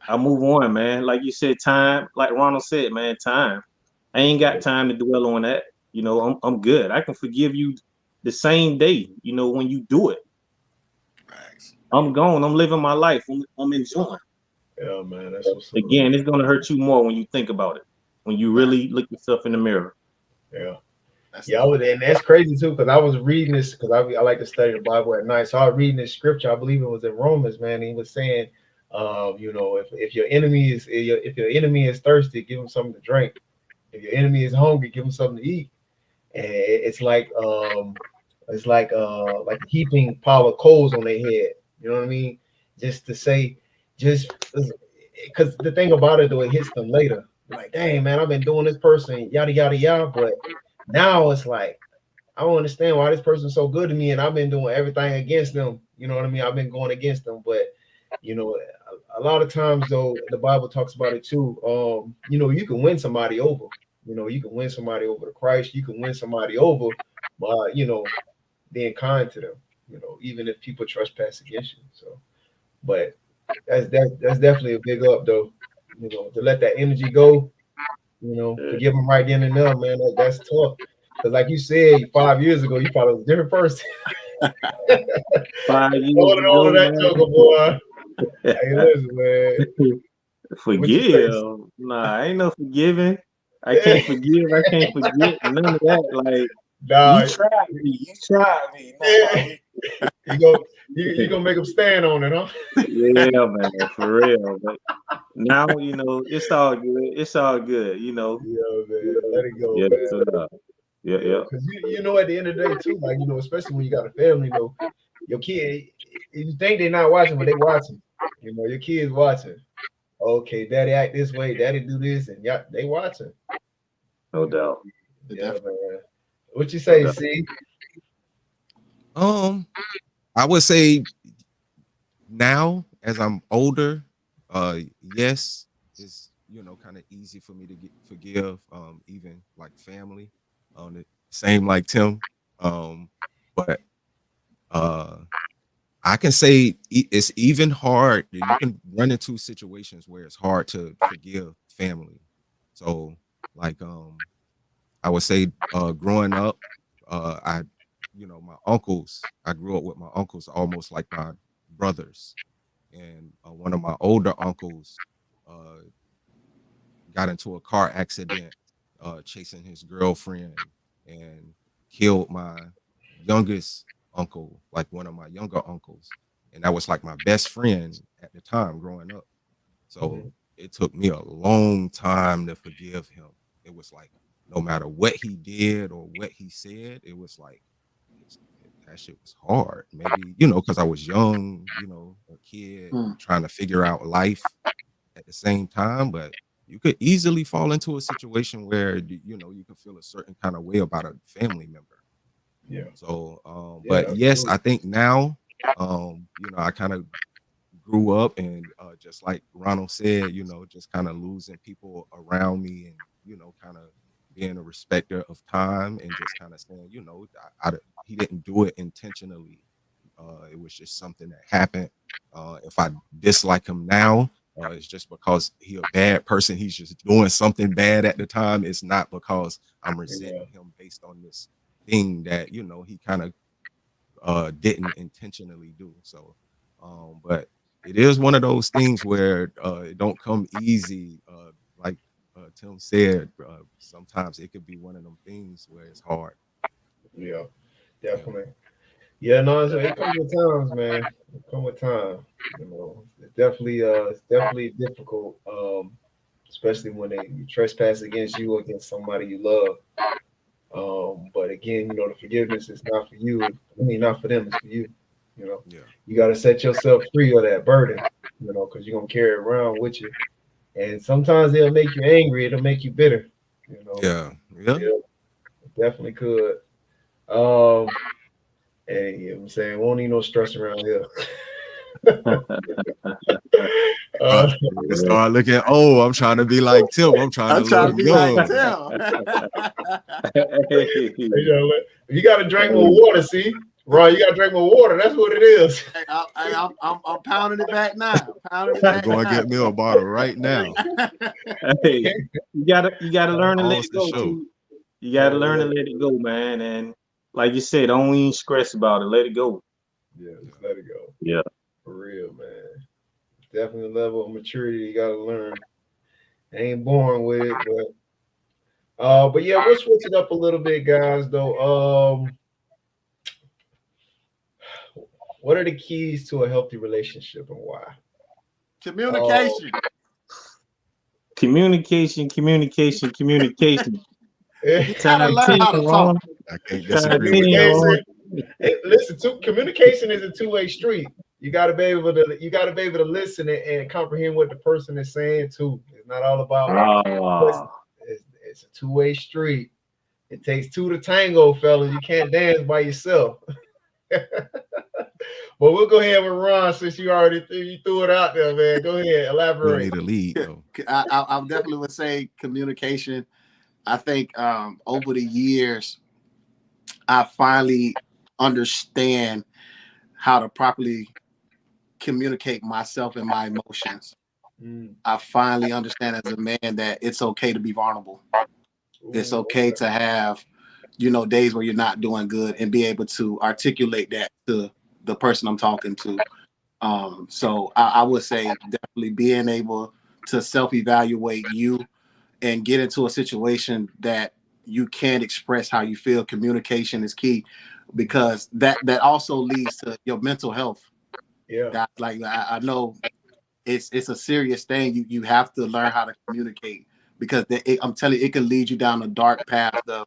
[SPEAKER 3] I move on, man. Like you said, time, like Ronald said, man, time. I ain't got time to dwell on that. I'm good. I can forgive you the same day, when you do it.
[SPEAKER 2] Thanks.
[SPEAKER 3] I'm gone. I'm living my life. I'm enjoying.
[SPEAKER 1] Yeah, man, that's what's up.
[SPEAKER 3] Again, it's gonna hurt you more when you think about it. When you really look yourself in the mirror.
[SPEAKER 1] Yeah. Yeah, and that's crazy too, because I was reading this because I like to study the Bible at night. So I was reading this scripture. I believe it was in Romans, man. And he was saying, if your enemy is thirsty, give him something to drink. If your enemy is hungry, give him something to eat. And it's like a heaping pile of coals on their head. You know what I mean? Just to say, just because the thing about it though, it hits them later. Like, dang man, I've been doing this person yada yada yada, but now it's like I don't understand why this person's so good to me, and I've been doing everything against them. You know what I mean? I've been going against them, but a lot of times though, the Bible talks about it too. You can win somebody over. You can win somebody over to Christ. You can win somebody over by being kind to them. Even if people trespass against you. So, but that's definitely a big up though. To let that energy go. Forgive them right then and there, man. That's tough. Because like you said, 5 years ago, you probably was a different person.
[SPEAKER 3] 5 years
[SPEAKER 1] All of
[SPEAKER 3] ago,
[SPEAKER 1] that joker, boy. Hey, listen, man. What you
[SPEAKER 3] forgive. Nah, ain't no forgiving. I
[SPEAKER 1] say?
[SPEAKER 3] can't forgive. I can't forget none of that. Like, you
[SPEAKER 1] Nah,
[SPEAKER 3] tried me. You tried me.
[SPEAKER 1] yeah.
[SPEAKER 3] Nah.
[SPEAKER 1] You gonna make them stand on it, huh?
[SPEAKER 3] Yeah, man, for real. But now, it's all good. It's all good.
[SPEAKER 1] Yeah, man. Let it go,
[SPEAKER 3] Yes,
[SPEAKER 1] man.
[SPEAKER 3] yeah,
[SPEAKER 1] Yeah,
[SPEAKER 3] yeah.
[SPEAKER 1] because at the end of the day, too, like especially when you got a family, your kid, you think they're not watching, but they watching. Your kids watching. Okay, daddy act this way, daddy do this, and yeah, they watching.
[SPEAKER 3] No doubt.
[SPEAKER 1] Yeah, man. What you
[SPEAKER 3] No
[SPEAKER 1] say,
[SPEAKER 3] doubt.
[SPEAKER 1] C?
[SPEAKER 4] I would say now as I'm older, yes, it's kind of easy for me to forgive, even like family. The same like Tim. But uh I can say it's even hard. You can run into situations where it's hard to forgive family. So like I would say growing up, my uncles, I grew up with my uncles almost like my brothers. And one of my older uncles uh, got into a car accident chasing his girlfriend and killed my youngest uncle, like one of my younger uncles. And that was like my best friend at the time growing up. So it took me a long time to forgive him. It was like no matter what he did or what he said, it was like it's, that shit was hard. Maybe, because I was young, a kid trying to figure out life at the same time, but you could easily fall into a situation where you could feel a certain kind of way about a family member.
[SPEAKER 1] Yeah.
[SPEAKER 4] So
[SPEAKER 1] Yeah,
[SPEAKER 4] but yes,
[SPEAKER 1] absolutely.
[SPEAKER 4] I think now I kind of grew up and just like Ronald said, just kind of losing people around me and kind of being a respecter of time and just kind of saying, he didn't do it intentionally. was just something that happened. If I dislike him now, it's just because he a bad person. He's just doing something bad at the time. It's not because I'm resenting him based on this thing that, you know, he kind of didn't intentionally do. So, but it is one of those things where it don't come easy. Like Tim said, sometimes it could be one of them things where it's hard.
[SPEAKER 1] Yeah, definitely. Yeah, no, it comes with times, man. It comes with time. You know, it's definitely difficult, especially when they trespass against you or against somebody you love. But again, you know, the forgiveness is not for you. I mean, not for them. It's for you. You know,
[SPEAKER 4] Yeah.
[SPEAKER 1] you got to set yourself free of that burden. You know, because you're gonna carry it around with you, and sometimes it'll make you angry. It'll make you bitter. You know,
[SPEAKER 4] Yeah.
[SPEAKER 1] yeah, it definitely could. Um, and you know what I'm saying, won't need no stress around here. uh,
[SPEAKER 4] They start looking, oh, I'm trying to be like Tim. I'm trying to
[SPEAKER 2] I'm trying
[SPEAKER 4] look
[SPEAKER 2] to be like
[SPEAKER 4] young.
[SPEAKER 3] Hey,
[SPEAKER 1] you got to drink more water. See, Ron, you got to drink more water. That's what it is.
[SPEAKER 2] Hey, I'm pounding it back now. Pounding it
[SPEAKER 4] I'm
[SPEAKER 2] back
[SPEAKER 4] going to
[SPEAKER 2] now.
[SPEAKER 4] get me a bottle right now.
[SPEAKER 3] hey, you gotta learn to let
[SPEAKER 4] Pause
[SPEAKER 3] it
[SPEAKER 4] the
[SPEAKER 3] go
[SPEAKER 4] show.
[SPEAKER 3] too. You gotta learn to let it go, man. And like you said, don't even stress about it. Let it go.
[SPEAKER 1] Yeah, just let it go.
[SPEAKER 3] Yeah.
[SPEAKER 1] For real, man. Definitely a level of maturity you got to learn. Ain't born with it, but yeah, we'll switch it up a little bit, guys. Though, what are the keys to a healthy relationship and why?
[SPEAKER 2] Communication.
[SPEAKER 3] Communication.
[SPEAKER 2] You gotta learn how to talk.
[SPEAKER 4] I can't
[SPEAKER 3] Times
[SPEAKER 4] disagree with
[SPEAKER 3] 10,
[SPEAKER 4] that.
[SPEAKER 3] Ron.
[SPEAKER 1] Hey, listen, communication is a two-way street. You got to be able to listen and comprehend what the person is saying too. It's not all about it's a two-way street. It takes two to tango, fellas. You can't dance by yourself. But we'll go ahead with Ron since you already threw it out there, man. Go ahead,
[SPEAKER 4] You don't
[SPEAKER 1] elaborate.
[SPEAKER 2] Oh,
[SPEAKER 4] need a lead though.
[SPEAKER 2] I definitely would say communication. I think over the years, I finally understand how to properly communicate myself and my emotions. I finally understand as a man that it's okay to be vulnerable. It's okay to have, days where you're not doing good and be able to articulate that to the person I'm talking to. So I would say definitely being able to self-evaluate you and get into a situation that you can't express how you feel. Communication is key because that also leads to your mental health.
[SPEAKER 1] Yeah.
[SPEAKER 2] That's like I know it's a serious thing. You have to learn how to communicate because I'm telling you, it can lead you down a dark path of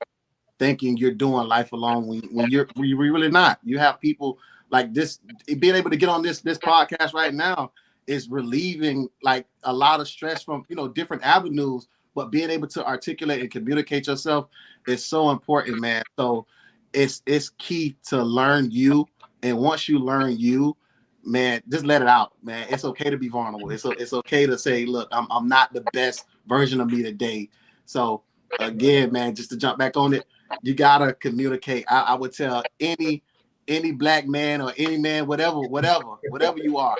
[SPEAKER 2] thinking you're doing life alone when you're really not. You have people like this. Being able to get on this podcast right now is relieving like a lot of stress from different avenues. But being able to articulate and communicate yourself is so important, man. So it's key to learn you, and once you learn you, man, just let it out, man. It's okay to be vulnerable. It's okay to say, look, I'm not the best version of me today. So again, man, just to jump back on it, you gotta communicate. I would tell any black man or any man, whatever you are,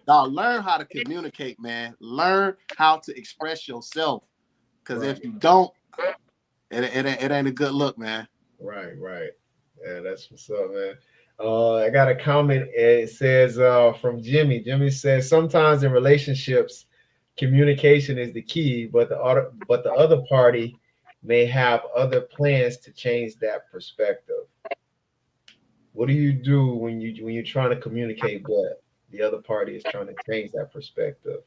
[SPEAKER 2] dog, learn how to communicate, man. Learn how to express yourself. Because if you don't, it ain't a good look, man.
[SPEAKER 1] Right. Yeah, that's what's up, man. I got a comment. It says from Jimmy. Jimmy says sometimes in relationships, communication is the key, but the other party may have other plans to change that perspective. What do you do when you're trying to communicate, but the other party is trying to change that perspective?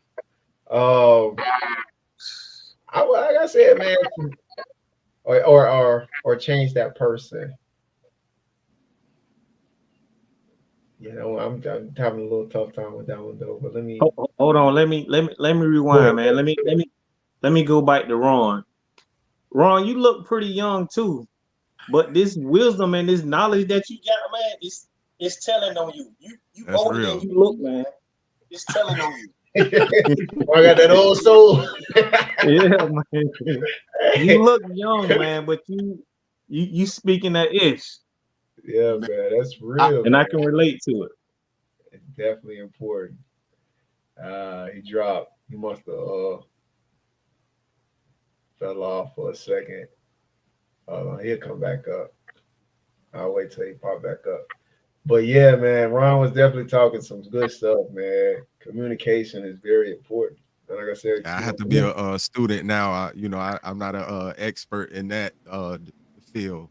[SPEAKER 1] Like I said, man, or change that person. I'm having a little tough time with that one though. But let me
[SPEAKER 3] Hold on. Let me rewind, man. Let me go back to Ron. Ron, you look pretty young too, but this wisdom and this knowledge that you got, man, it's telling on you. You
[SPEAKER 4] That's
[SPEAKER 3] older
[SPEAKER 4] real.
[SPEAKER 3] than you look, man. It's telling on you.
[SPEAKER 1] I got that old soul.
[SPEAKER 3] Yeah, man. You look young, man, but you speaking that ish.
[SPEAKER 1] Yeah, man, that's real.
[SPEAKER 3] And I can relate to it.
[SPEAKER 1] Definitely important. He dropped. He must have fell off for a second. He'll come back up. I'll wait till he pop back up. But yeah, man, Ron was definitely talking some good stuff, man. Communication is very important. And like I said,
[SPEAKER 4] I
[SPEAKER 1] you
[SPEAKER 4] have
[SPEAKER 1] know,
[SPEAKER 4] to be a student now. I'm not a expert in that field.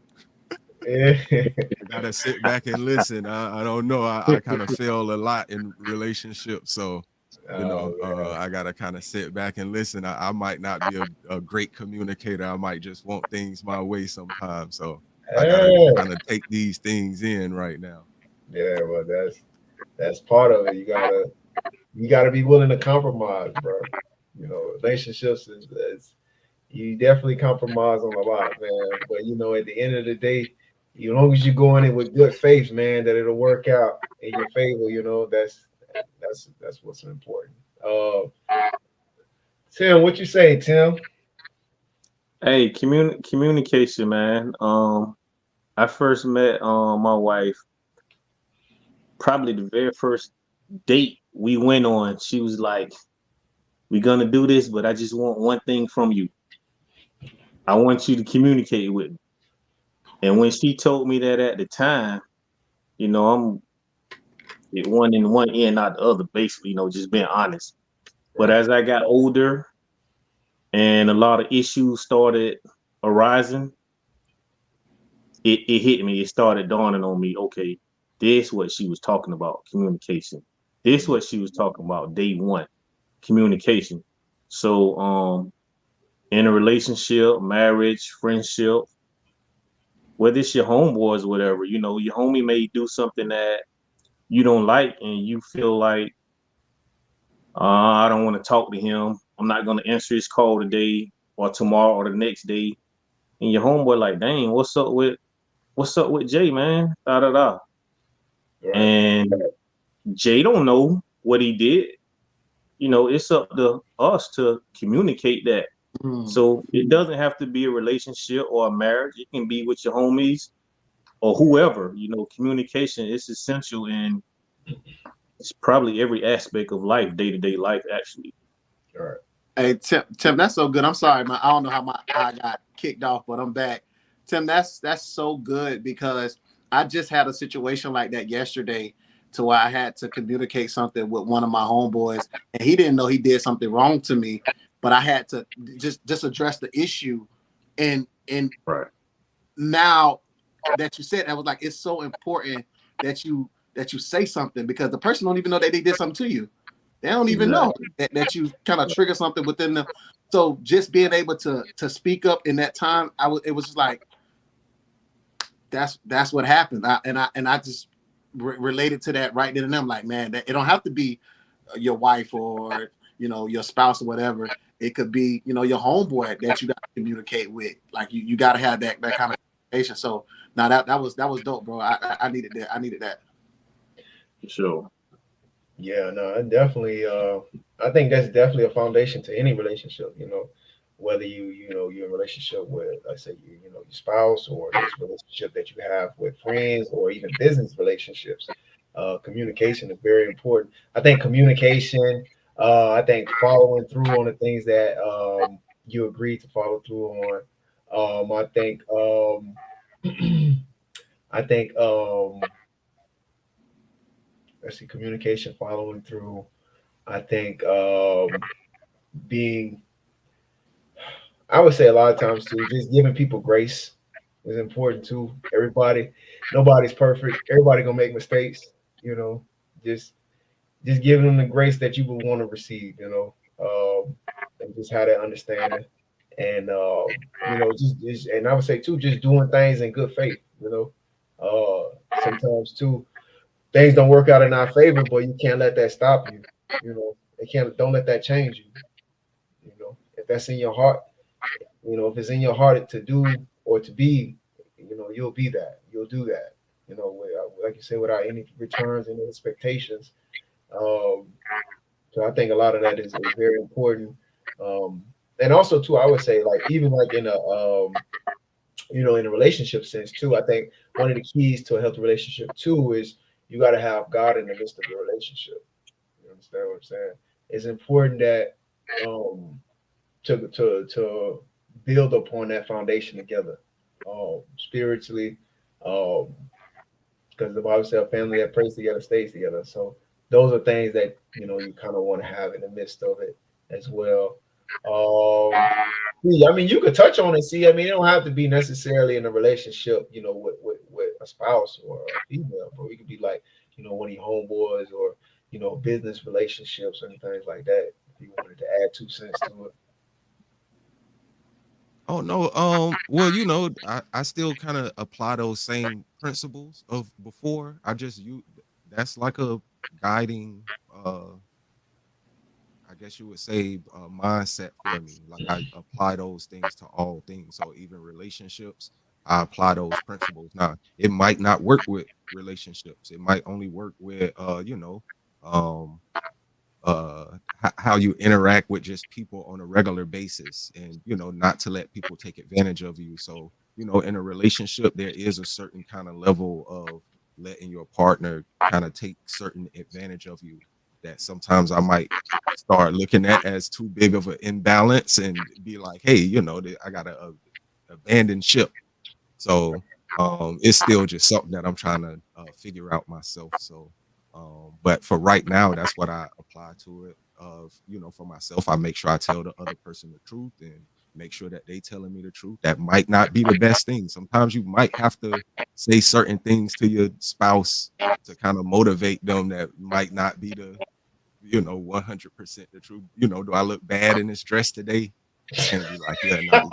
[SPEAKER 1] yeah.
[SPEAKER 4] I gotta sit back and listen. I don't know. I kind of fail a lot in relationships, so
[SPEAKER 1] Oh man.
[SPEAKER 4] I gotta kind of sit back and listen. I might not be a great communicator. I might just want things my way sometimes. So I gotta
[SPEAKER 1] Yeah.
[SPEAKER 4] kind of take these things in right now.
[SPEAKER 1] Yeah, well that's part of it. You gotta be willing to compromise, bro. You know, relationships is you definitely compromise on a lot, man. But you know, at the end of the day, as long as you go in it with good faith, man, that it'll work out in your favor. You know, that's what's important. Uh, Tim, what you say, Tim?
[SPEAKER 3] Hey, communication, man. I first met my wife probably the very first date we went on. She was like, "We're gonna do this, but I just want one thing from you. I want you to communicate with me." And when she told me that at the time, I'm it one in one ear, not the other, basically, just being honest. But
[SPEAKER 1] Right.
[SPEAKER 3] as I got older and a lot of issues started arising, it hit me. It started dawning on me, okay, this what she was talking about, communication. This what she was talking about, day one, communication. So in a relationship, marriage, friendship, whether it's your homeboys or whatever, your homie may do something that you don't like and you feel like I don't want to talk to him. I'm not gonna answer his call today or tomorrow or the next day. And your homeboy like, dang, what's up with Jay, man? Da da da.
[SPEAKER 1] Right.
[SPEAKER 3] And Jay don't know what he did. It's up to us to communicate that.
[SPEAKER 2] Mm.
[SPEAKER 3] So it doesn't have to be a relationship or a marriage. It can be with your homies or whoever. Communication is essential in it's probably every aspect of life, day to day life, actually.
[SPEAKER 1] Right.
[SPEAKER 2] Hey Tim, that's so good. I'm sorry, man. I don't know how I got kicked off, but I'm back. Tim, that's so good because I just had a situation like that yesterday to where I had to communicate something with one of my homeboys, and he didn't know he did something wrong to me, but I had to just address the issue. And
[SPEAKER 3] Right.
[SPEAKER 2] now that you said that, was like, it's so important that you say something because the person don't even know that they did something to you. They don't even know
[SPEAKER 3] Exactly.
[SPEAKER 2] that you kind of trigger something within them. So just being able to speak up in that time, it was just like that's what happened. I just related to that right then and then. I'm like, man, that it don't have to be your wife or your spouse or whatever. It could be your homeboy that you got to communicate with. Like you got to have that kind of communication. So now that was dope, bro. I needed that. I needed that.
[SPEAKER 3] For sure.
[SPEAKER 1] Yeah, no, I definitely I think that's definitely a foundation to any relationship, whether you're in a relationship with, let's say, your spouse, or just relationship that you have with friends or even business relationships. Communication is very important. I think communication, I think following through on the things that you agree to follow through on. I think I think let's see, communication, following through. I think being, I would say a lot of times too, just giving people grace is important too. Nobody's perfect. Everybody gonna make mistakes. You know, just just giving them the grace that you would want to receive. And just have that understanding, and just and I would say too, just doing things in good faith. Sometimes too, things don't work out in our favor, but you can't let that stop you. It can't. Don't let that change you. If that's in your heart, if it's in your heart to do or to be, you'll be that. You'll do that. Like you say, without any returns and expectations. Um, so I think a lot of that is very important. And also too, I would say, like, even like in a relationship sense too. I think one of the keys to a healthy relationship too is you got to have God in the midst of the relationship. You understand what I'm saying? It's important that um to build upon that foundation together, spiritually, um, because the Bible says a family that prays together stays together. So those are things that you kind of want to have in the midst of it as well. Yeah, I mean, you could touch on it. See, I mean, it don't have to be necessarily in a relationship, with a spouse or a female, but it could be like, one of your homeboys or, business relationships and things like that. If you wanted to add 2 cents to it.
[SPEAKER 4] Oh no, well, I still kind of apply those same principles of before. I just you That's like a guiding, I guess you would say, mindset for me. Like I apply those things to all things. So even relationships, I apply those principles. Now, it might not work with relationships. It might only work with, um, how you interact with just people on a regular basis, and not to let people take advantage of you. So in a relationship there is a certain kind of level of letting your partner kind of take certain advantage of you that sometimes I might start looking at as too big of an imbalance and be like, hey, I gotta abandon ship. So it's still just something that I'm trying to figure out myself. So but for right now, that's what I apply to it. Of for myself, I make sure I tell the other person the truth and make sure that they telling me the truth. That might not be the best thing. Sometimes you might have to say certain things to your spouse to kind of motivate them that might not be the 100% the truth. Do I look bad in this dress today? And be like, yeah, no,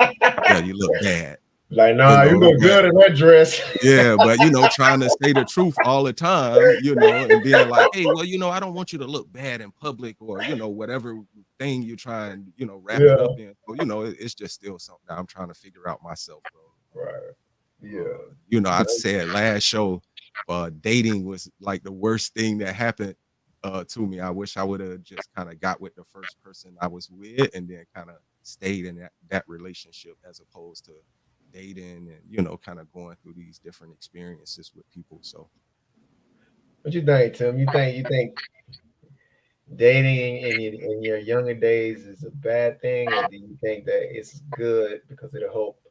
[SPEAKER 4] yeah, you look bad.
[SPEAKER 1] Like, nah, you look
[SPEAKER 4] But
[SPEAKER 1] good in that dress.
[SPEAKER 4] yeah, but trying to say the truth all the time, and being like, hey, well, I don't want you to look bad in public, or whatever thing you try and wrap it
[SPEAKER 1] Yeah.
[SPEAKER 4] up in. So it's just still something that I'm trying to figure out myself, bro.
[SPEAKER 1] Right. Yeah.
[SPEAKER 4] I said last show, dating was like the worst thing that happened to me. I wish I would have just kind of got with the first person I was with and then kind of stayed in that relationship as opposed to dating and kind of going through these different experiences with people. So
[SPEAKER 1] What you think, Tim? You think dating in your younger days is a bad thing, or do you think that it's good because it'll help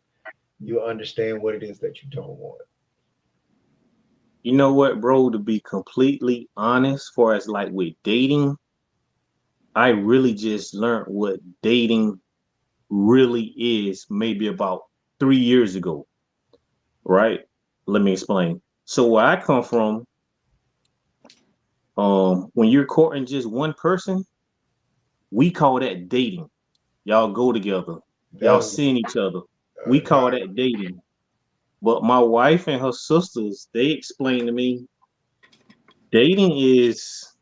[SPEAKER 1] you understand what it is that you don't want?
[SPEAKER 3] You know what, bro? To be completely honest, for as like with dating, I really just learned what dating really is maybe about 3 years ago, right? Let me explain. So where I come from, when you're courting just one person, we call that dating. Y'all go together, y'all
[SPEAKER 1] That's
[SPEAKER 3] seeing each other. We call
[SPEAKER 1] right.
[SPEAKER 3] that dating. But my wife and her sisters, they explained to me dating is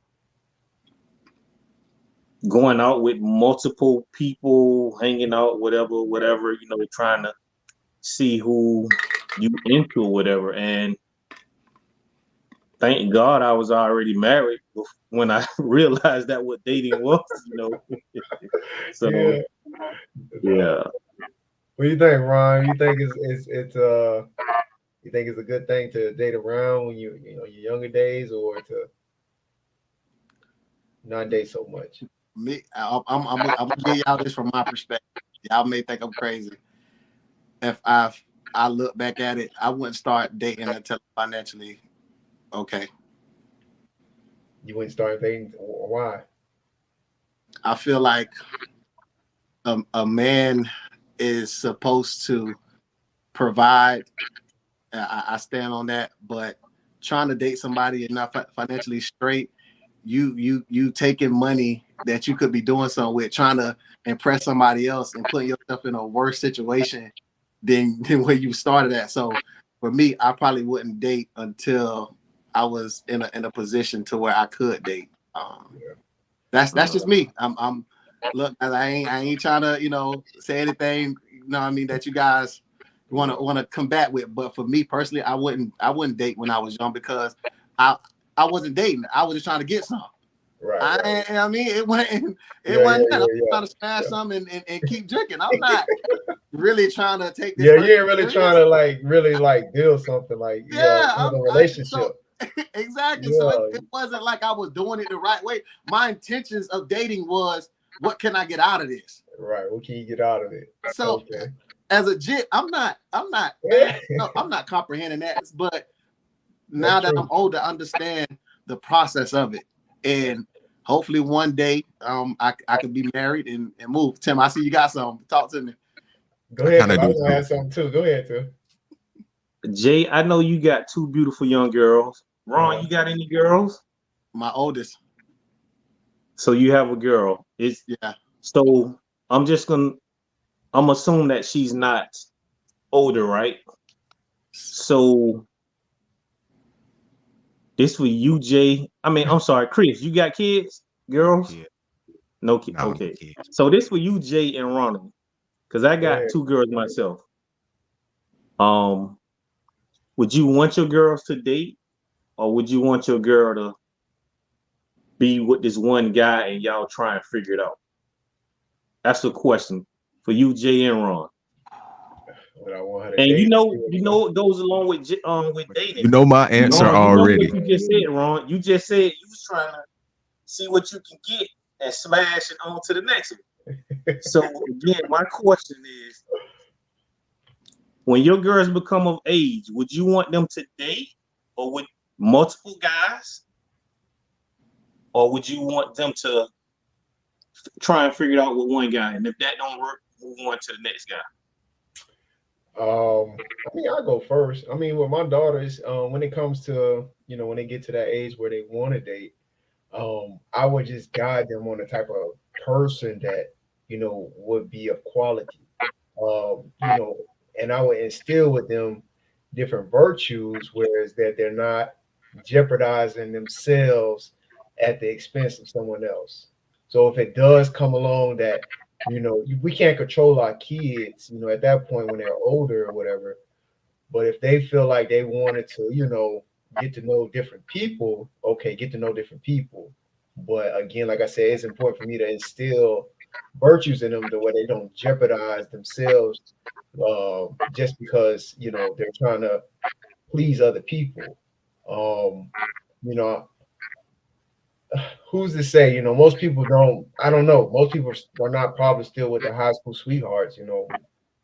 [SPEAKER 3] going out with multiple people, hanging out, whatever, trying to see who you into or whatever. And thank God I was already married when I realized that what dating was. So
[SPEAKER 1] Yeah.
[SPEAKER 3] yeah.
[SPEAKER 1] What do you think, Ron? You think it's a good thing to date around when your younger days, or to not date so much?
[SPEAKER 2] Me, I'm gonna give y'all this from my perspective. Y'all may think I'm crazy. If I look back at it, I wouldn't start dating until financially okay.
[SPEAKER 1] You wouldn't start dating. Why?
[SPEAKER 2] I feel like a man is supposed to provide. I stand on that, but trying to date somebody and not financially straight, you taking money that you could be doing something with, trying to impress somebody else and putting yourself in a worse situation than where you started at. So for me, I probably wouldn't date until I was in a position to where I could date. That's just me. I'm look, I ain't trying to say anything I mean that you guys want to combat with, but for me personally, I wouldn't date when I was young because I wasn't dating. I was just trying to get some.
[SPEAKER 1] Right. Right.
[SPEAKER 2] I mean, it
[SPEAKER 1] Yeah. Yeah.
[SPEAKER 2] wasn't that. I'm
[SPEAKER 1] Yeah.
[SPEAKER 2] trying to smash
[SPEAKER 1] Yeah.
[SPEAKER 2] some and keep drinking. I'm not really trying to take this
[SPEAKER 1] Yeah. You
[SPEAKER 2] person
[SPEAKER 1] ain't really trying
[SPEAKER 2] serious.
[SPEAKER 1] to like really like build something like
[SPEAKER 2] Yeah,
[SPEAKER 1] another
[SPEAKER 2] so
[SPEAKER 1] relationship.
[SPEAKER 2] Exactly. So
[SPEAKER 1] Yeah.
[SPEAKER 2] it wasn't like I was doing it the right way. My intentions of dating was, what can I get out of this?
[SPEAKER 1] Right. What can you get out of it?
[SPEAKER 2] So
[SPEAKER 1] Okay.
[SPEAKER 2] as a jit, I'm not, man,
[SPEAKER 1] Yeah.
[SPEAKER 2] no, I'm not comprehending that. But
[SPEAKER 1] That's
[SPEAKER 2] now that I'm
[SPEAKER 1] true.
[SPEAKER 2] older, I understand the process of it. And hopefully one day I could be married and move. Tim, I see you got something. Talk to me.
[SPEAKER 1] Go
[SPEAKER 4] I
[SPEAKER 1] ahead,
[SPEAKER 4] kind
[SPEAKER 1] because
[SPEAKER 4] of
[SPEAKER 1] I
[SPEAKER 4] do
[SPEAKER 1] want to
[SPEAKER 4] too.
[SPEAKER 1] add something too. Go ahead, too.
[SPEAKER 3] Jay, I know you got two beautiful young girls. Ron, you got any girls?
[SPEAKER 2] My oldest.
[SPEAKER 3] So you have a girl. It's
[SPEAKER 2] Yeah.
[SPEAKER 3] so I'm assuming that she's not older, right? So this for you, Jay. I mean, I'm sorry, Chris. You got kids,
[SPEAKER 4] No
[SPEAKER 3] girls?
[SPEAKER 4] kid.
[SPEAKER 3] No kid.
[SPEAKER 4] No, no
[SPEAKER 3] Okay.
[SPEAKER 4] kid.
[SPEAKER 3] So this for you, Jay and Ronald, because I
[SPEAKER 1] Go
[SPEAKER 3] got
[SPEAKER 1] ahead.
[SPEAKER 3] two girls myself. Um, would you want your girls to date, or would you want your girl to be with this one guy and y'all try and figure it out? That's the question for you, Jay and Ron.
[SPEAKER 1] What I want her to
[SPEAKER 3] And
[SPEAKER 1] date.
[SPEAKER 3] you know, it goes along with
[SPEAKER 4] But
[SPEAKER 3] dating.
[SPEAKER 4] you know my answer
[SPEAKER 3] Ron, you know what
[SPEAKER 4] already.
[SPEAKER 3] you just said, Ron. You just said you was trying to see what you can get and smash it on to the next one. So again, my question is, when your girls become of age, would you want them to date or with multiple guys? Or would you want them to try and figure it out with one guy? And if that don't work, move on to the next guy.
[SPEAKER 1] I mean, I'll go first. I mean, with my daughters, when it comes to, when they get to that age where they want to date, I would just guide them on the type of person that, would be of quality. And I would instill with them different virtues, whereas that they're not jeopardizing themselves at the expense of someone else. So if it does come along that, we can't control our kids, at that point when they're older or whatever, but if they feel like they wanted to, get to know different people, okay, get to know different people. But again, like I said, it's important for me to instill virtues in them the way they don't jeopardize themselves just because they're trying to please other people. Um, you know, who's to say? Most people don't. I don't know. Most people are not probably still with their high school sweethearts.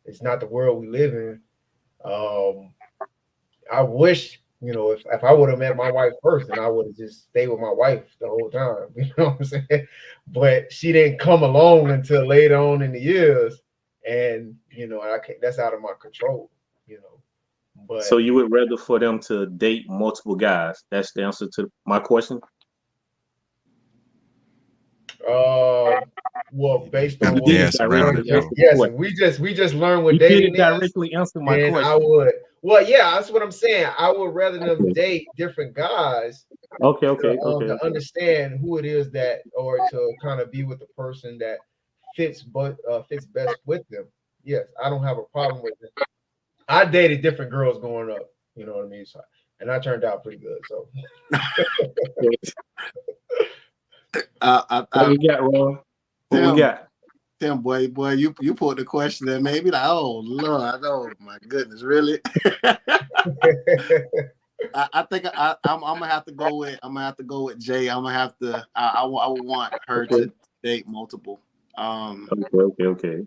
[SPEAKER 1] It's not the world we live in. Um, I wish, if I would have met my wife first, then I would have just stayed with my wife the whole time. You know what I'm saying? But she didn't come along until later on in the years, and I can't, that's out of my control. You know,
[SPEAKER 3] So
[SPEAKER 1] but
[SPEAKER 3] you would rather for them to date multiple guys? That's the answer to my question.
[SPEAKER 1] well,
[SPEAKER 4] You
[SPEAKER 1] based
[SPEAKER 4] gotta
[SPEAKER 1] on
[SPEAKER 3] You
[SPEAKER 1] what
[SPEAKER 3] did
[SPEAKER 1] we
[SPEAKER 3] it
[SPEAKER 4] dance
[SPEAKER 1] just
[SPEAKER 4] around
[SPEAKER 1] learned,
[SPEAKER 4] it
[SPEAKER 3] directly
[SPEAKER 1] today,
[SPEAKER 3] answer
[SPEAKER 4] though.
[SPEAKER 3] my
[SPEAKER 1] yes,
[SPEAKER 3] question.
[SPEAKER 1] we just learned what
[SPEAKER 3] You did
[SPEAKER 1] dating
[SPEAKER 3] it
[SPEAKER 1] is.
[SPEAKER 3] directly answer my
[SPEAKER 1] Then I
[SPEAKER 3] question.
[SPEAKER 1] would, well, yeah, that's what I'm saying. I would rather them
[SPEAKER 3] Okay,
[SPEAKER 1] date different guys
[SPEAKER 3] okay.
[SPEAKER 1] to understand who it is that, or to kind of be with the person that fits best with them. Yes, I don't have a problem with it. I dated different girls growing up. You know what I mean? So, and I turned out pretty good. So
[SPEAKER 3] What
[SPEAKER 2] I
[SPEAKER 3] we got, Ron? What we
[SPEAKER 2] Tim,
[SPEAKER 3] got?
[SPEAKER 2] boy, you put the question that made me like, oh Lord, oh my goodness, really? I think I'm gonna have to go with Jay. I'm gonna have to. I would want her
[SPEAKER 3] Okay,
[SPEAKER 2] to date multiple,
[SPEAKER 3] okay.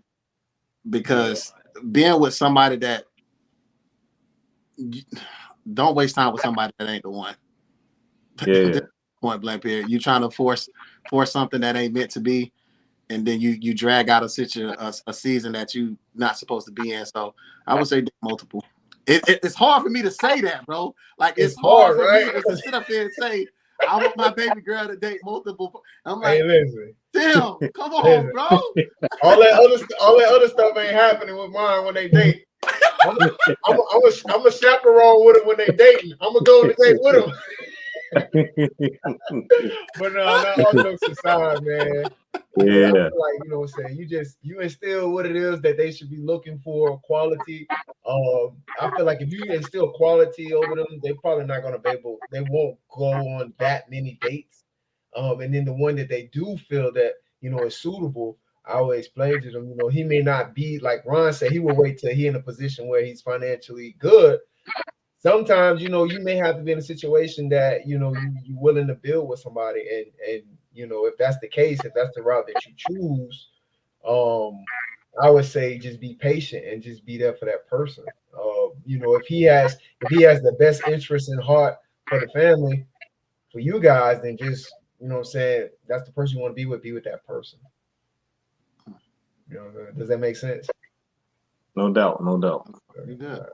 [SPEAKER 2] because being with somebody that don't waste time with somebody that ain't the one.
[SPEAKER 3] Yeah.
[SPEAKER 2] Point blank period. You trying to force something that ain't meant to be, and then you drag out a season that you not supposed to be in. So I would say multiple. It's hard for me to say that, bro. Like it's
[SPEAKER 1] it's
[SPEAKER 2] hard
[SPEAKER 1] hard,
[SPEAKER 2] for me
[SPEAKER 1] right?
[SPEAKER 2] to sit up here and say I want my baby girl to date multiple. I'm
[SPEAKER 1] Hey,
[SPEAKER 2] like,
[SPEAKER 1] listen,
[SPEAKER 2] damn, come on,
[SPEAKER 1] listen.
[SPEAKER 2] bro.
[SPEAKER 1] All that other stuff ain't happening with mine when they date. I'm a chaperone with them when they dating. I'm gonna go on the date with them. But no, not all jokes aside, man. I
[SPEAKER 3] Yeah.
[SPEAKER 1] feel like what I'm saying. You instill what it is that they should be looking for, quality. I feel like if you instill quality over them, they probably not gonna be able. They won't go on that many dates. And then the one that they do feel that is suitable, I will explain to them. He may not be like Ron said. He will wait till he in a position where he's financially good sometimes, you may have to be in a situation that, you're willing to build with somebody. And, if that's the case, if that's the route that you choose, um, I would say just be patient and just be there for that person. If he has the best interest in heart for the family, for you guys, then just, what I'm saying, that's the person you want to be with that person. Does that make sense?
[SPEAKER 3] No doubt, no doubt.
[SPEAKER 2] You good?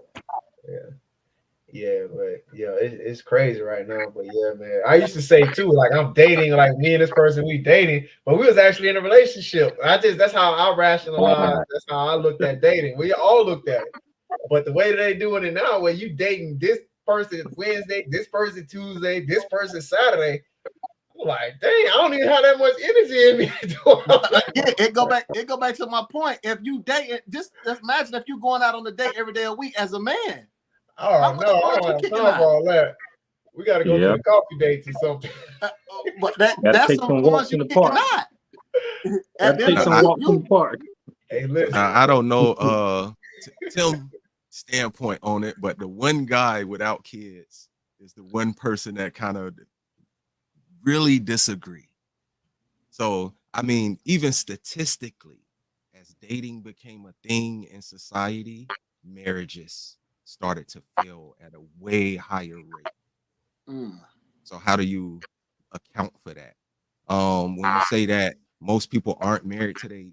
[SPEAKER 1] Yeah. Yeah, but yeah, it's crazy right now. But yeah, man, I used to say too, like I'm dating, like me and this person, we dating, but we was actually in a relationship. That's how I rationalized. That's how I looked at dating. We all looked at it. But the way that they doing it now, where you dating this person Wednesday, this person Tuesday, this person Saturday, I'm like, dang, I don't even have that much energy in me.
[SPEAKER 2] Again, it go back to my point. If you date, just imagine if you going out on a date every day a week as a man.
[SPEAKER 1] Oh no, I don't have time for all that. We got to go to the coffee dates or something.
[SPEAKER 2] But that's some ones you kicking out.
[SPEAKER 3] And then some walks in the park.
[SPEAKER 1] Hey, listen.
[SPEAKER 4] I don't know Tim's standpoint on it, but the one guy without kids is the one person that kind of really disagree. So, I mean, even statistically, as dating became a thing in society, marriages started to fail at a way higher rate. So how do you account for that? When you say that most people aren't married to their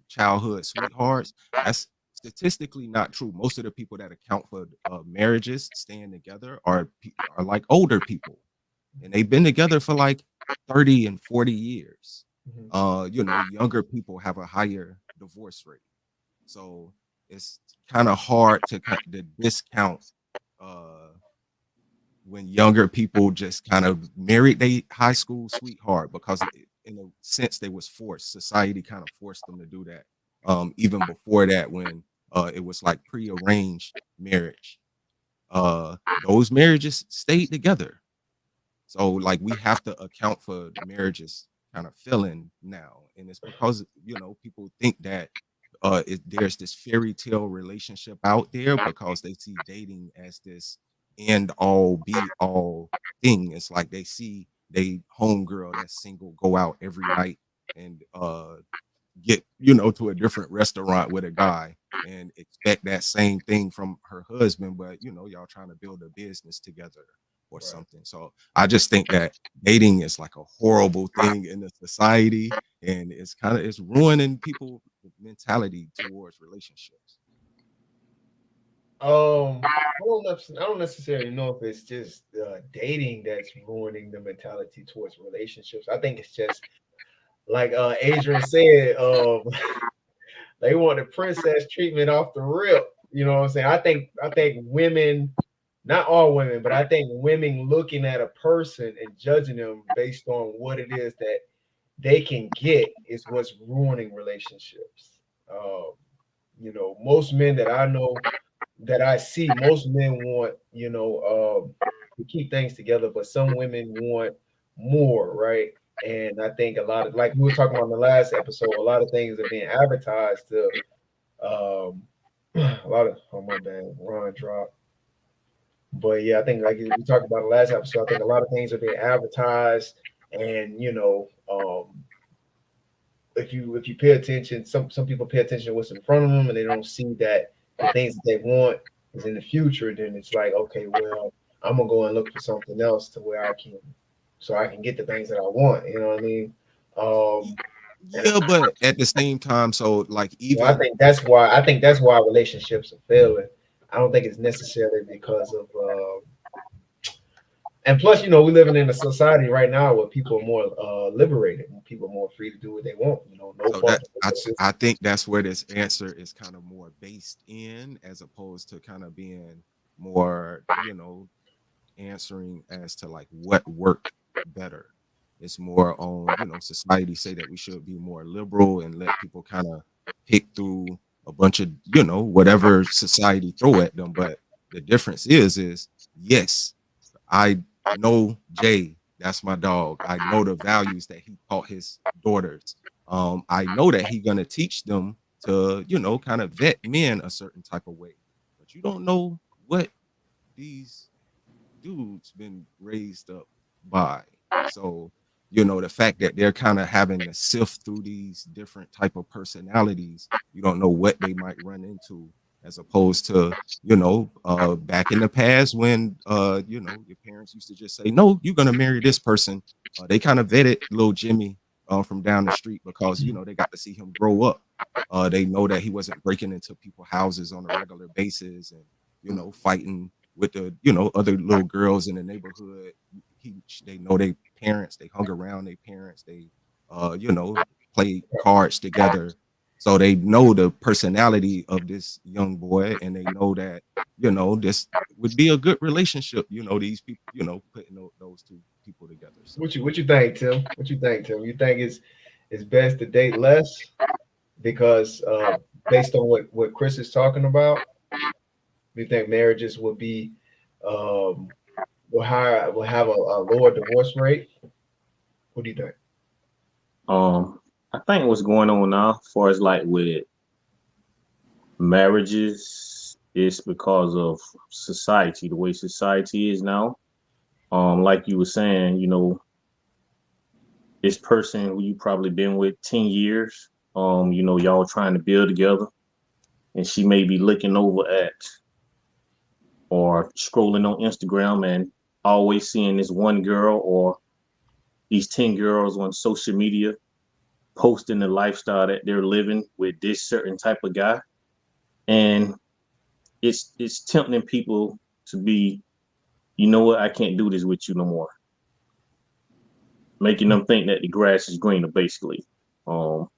[SPEAKER 4] childhood sweethearts, that's statistically not true. Most of the people that account for marriages staying together are like older people, and they've been together for like 30 and 40 years. Younger people have a higher divorce rate. So it's kind of hard to discount when younger people just kind of married their high school sweetheart, because in a sense they was forced. Society kind of forced them to do that. Even before that, when it was like prearranged marriage, those marriages stayed together. So like we have to account for marriages kind of failing now, and it's because people think that there's this fairy tale relationship out there because they see dating as this end all be all thing. It's like they see they homegirl that's single go out every night and get to a different restaurant with a guy and expect that same thing from her husband, but y'all trying to build a business together or something. So I just think that dating is like a horrible thing in the society, and it's ruining people's mentality towards relationships.
[SPEAKER 1] I don't necessarily know if it's just dating that's ruining the mentality towards relationships. I think it's just like Adrian said, they want the princess treatment off the rip. You know what I'm saying? I think women, not all women, but I think women looking at a person and judging them based on what it is that they can get is what's ruining relationships. Most men that I know, that I see, most men want, to keep things together, but some women want more, right? And I think a lot of, like we were talking about in the last episode, a lot of things are being advertised to a lot of, oh my bad, Ron dropped. But yeah, I think like we talked about the last episode, I think a lot of things are being advertised, and if you pay attention, some people pay attention to what's in front of them, and they don't see that the things that they want is in the future. Then it's like, okay, well, I'm gonna go and look for something else to where I can get the things that I want. You know what I mean?
[SPEAKER 4] Yeah, but at the same time, so like even
[SPEAKER 1] I think that's why relationships are failing. I don't think it's necessarily because of and plus, we're living in a society right now where people are more liberated, and people are more free to do what they want. No
[SPEAKER 4] so
[SPEAKER 1] fault.
[SPEAKER 4] I think that's where this answer is kind of more based in, as opposed to kind of being more, answering as to like what worked better. It's more on, society say that we should be more liberal and let people kind of pick through a bunch of, whatever society throw at them. But the difference is yes, I know Jay, that's my dog. I know the values that he taught his daughters. I know that he's gonna teach them to, kind of vet men a certain type of way. But you don't know what these dudes been raised up by. So, you know, the fact that they're kind of having to sift through these different type of personalities, you don't know what they might run into, as opposed to, you know, back in the past when you know, your parents used to just say, no, you're gonna marry this person. They kind of vetted little Jimmy from down the street because, you know, they got to see him grow up. They know that he wasn't breaking into people's houses on a regular basis and, you know, fighting with the, you know, other little girls in the neighborhood. They know their parents, they hung around their parents, they you know, played cards together. So they know the personality of this young boy, and they know that, you know, this would be a good relationship, you know, these people, you know, putting those two people together. So
[SPEAKER 1] What you think, Tim? What you think, Tim? You think it's best to date less because based on what Chris is talking about, you think marriages will be um, will have a lower divorce rate? What do you think?
[SPEAKER 3] I think what's going on now, as far as like with marriages, is because of society, the way society is now. Like you were saying, you know, this person who you probably been with 10 years, you know, y'all trying to build together, and she may be looking over at or scrolling on Instagram and always seeing this one girl or these 10 girls on social media posting the lifestyle that they're living with this certain type of guy. And it's tempting people to be, you know what, I can't do this with you no more. Making them think that the grass is greener, basically. Um,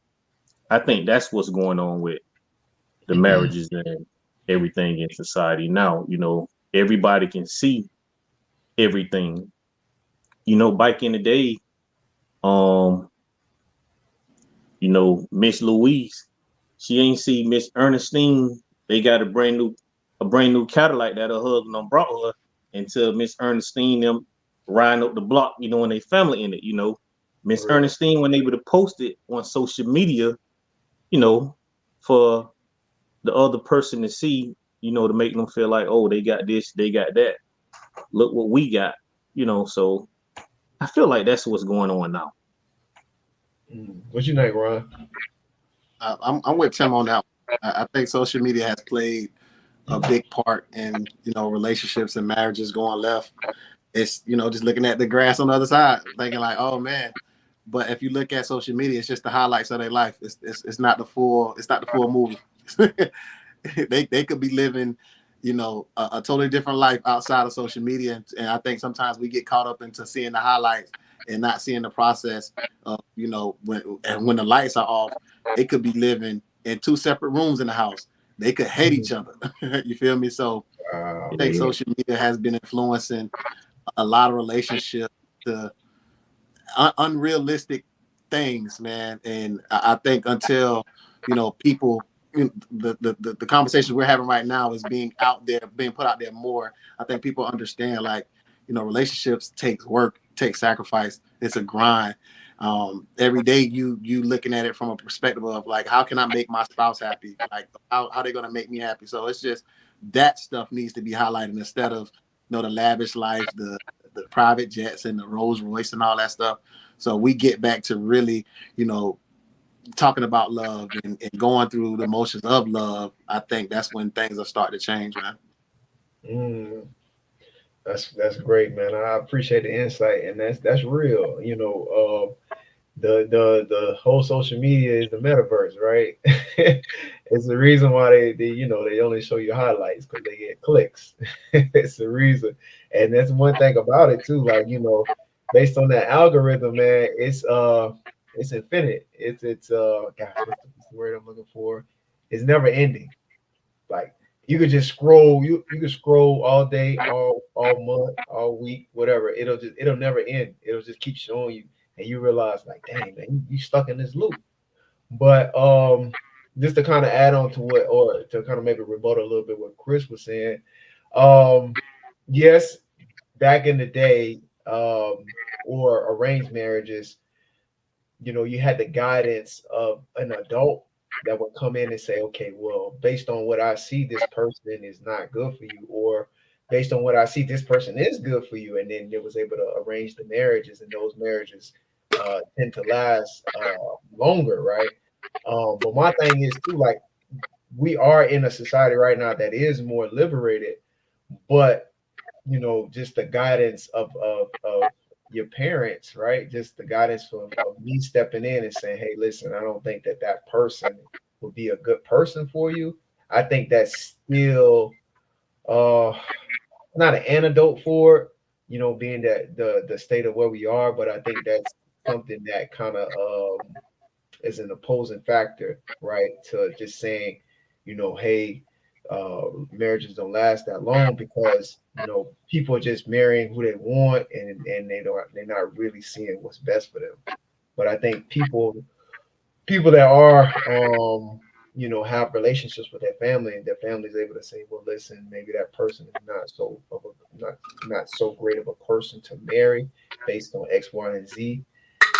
[SPEAKER 3] I think that's what's going on with the marriages and everything in society now. You know, everybody can see everything. You know, back in the day, um, you know, Miss Louise, she ain't see Miss Ernestine. They got a brand new Cadillac that her husband done brought her until Miss Ernestine them riding up the block, you know, and they family in it, you know. Miss
[SPEAKER 1] For real.
[SPEAKER 3] Ernestine wasn't able to post it on social media, you know, for the other person to see, you know, to make them feel like, oh, they got this, they got that. Look what we got, you know. So I feel like that's what's going on now.
[SPEAKER 1] What you think, Ron?
[SPEAKER 2] I'm with Tim on that. I think social media has played a big part in, you know, relationships and marriages going left. It's, you know, just looking at the grass on the other side, thinking like, oh man. But if you look at social media, it's just the highlights of their life. It's not the full, it's not the full movie. They could be living, you know, a totally different life outside of social media. And I think sometimes we get caught up into seeing the highlights and not seeing the process of, you know, when the lights are off, they could be living in two separate rooms in the house. They could hate each other. You feel me? So I
[SPEAKER 1] Wow.
[SPEAKER 2] think
[SPEAKER 3] Yeah,
[SPEAKER 2] social media has been influencing a lot of relationships to unrealistic things, man. And I think until, you know, people, you know, the conversations we're having right now is being out there, being put out there more. I think people understand, like, you know, relationships takes work, takes sacrifice. It's a grind. Every day you looking at it from a perspective of like, how can I make my spouse happy? Like, how they gonna make me happy? So it's just that stuff needs to be highlighted instead of, you know, the lavish life, the private jets and the Rolls Royce and all that stuff. So we get back to really, you know, talking about love and going through the motions of love. I think that's when things will start to change, man.
[SPEAKER 1] Mm, that's great, man. I appreciate the insight, and that's real. You know, the whole social media is the metaverse, right? It's the reason why they you know they only show you highlights because they get clicks. It's the reason, and that's one thing about it too. Like, you know, based on that algorithm, man, it's infinite. It's gosh, what's the word I'm looking for? It's never ending. Like, you could just scroll, you could scroll all day, all month, all week, whatever. It'll never end. It'll just keep showing you, and you realize like, dang man, you stuck in this loop. But just to kind of add on to what, or to kind of maybe rebut a little bit what Chris was saying, um, yes, back in the day, or arranged marriages, you know, you had the guidance of an adult that would come in and say, okay, well, based on what I see, this person is not good for you, or based on what I see, this person is good for you, and then it was able to arrange the marriages, and those marriages tend to last longer, right? But my thing is too, like, we are in a society right now that is more liberated, but just the guidance of your parents, right? Just the guidance of me stepping in and saying, hey, listen, I don't think that person would be a good person for you. I think that's still uh not an antidote for it, being that the state of where we are, but I think that's something that kind of is an opposing factor, right? To just saying, hey, marriages don't last that long because people are just marrying who they want, and they're not really seeing what's best for them. But I think people that are have relationships with their family, and their family is able to say, well, listen, maybe that person is not so great of a person to marry based on X, Y, and Z,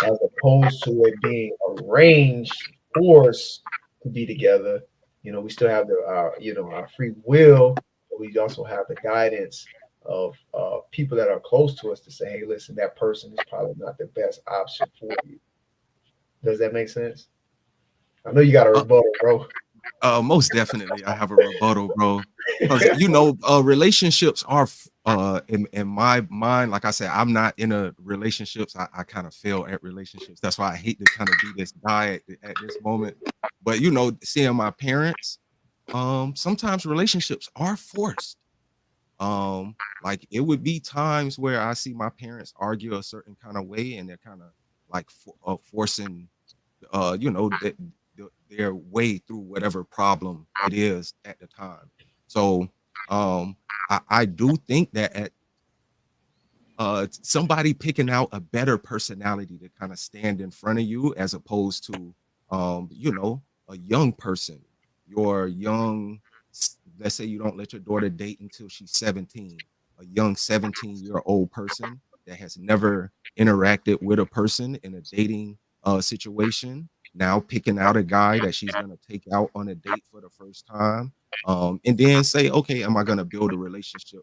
[SPEAKER 1] as opposed to it being arranged for us to be together. We still have our free will, but we also have the guidance of people that are close to us to say, hey, listen, that person is probably not the best option for you. Does that make sense? I know you got a
[SPEAKER 4] Uh,
[SPEAKER 1] rebuttal, bro.
[SPEAKER 4] Most definitely, I have a rebuttal, bro. Because relationships are in my mind. Like I said, I'm not in a relationships. I kind of fail at relationships. That's why I hate to kind of be this guy at this moment. But seeing my parents, sometimes relationships are forced. Like it would be times where I see my parents argue a certain kind of way, and they're kind of like forcing their way through whatever problem it is at the time. So I do think that at somebody picking out a better personality to kind of stand in front of you, as opposed to a young person, your young, let's say you don't let your daughter date until she's 17, a young 17-year-old person that has never interacted with a person in a dating situation, now picking out a guy that she's going to take out on a date for the first time, and then say, okay, am I going to build a relationship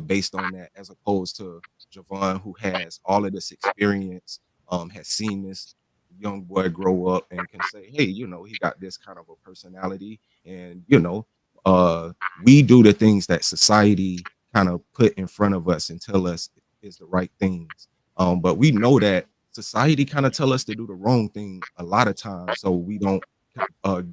[SPEAKER 4] based on that, as opposed to Javon, who has all of this experience, has seen this young boy grow up and can say, hey, he got this kind of a personality. And, we do the things that society kind of put in front of us and tell us is the right things. But we know that society kind of tell us to do the wrong thing a lot of times, so we don't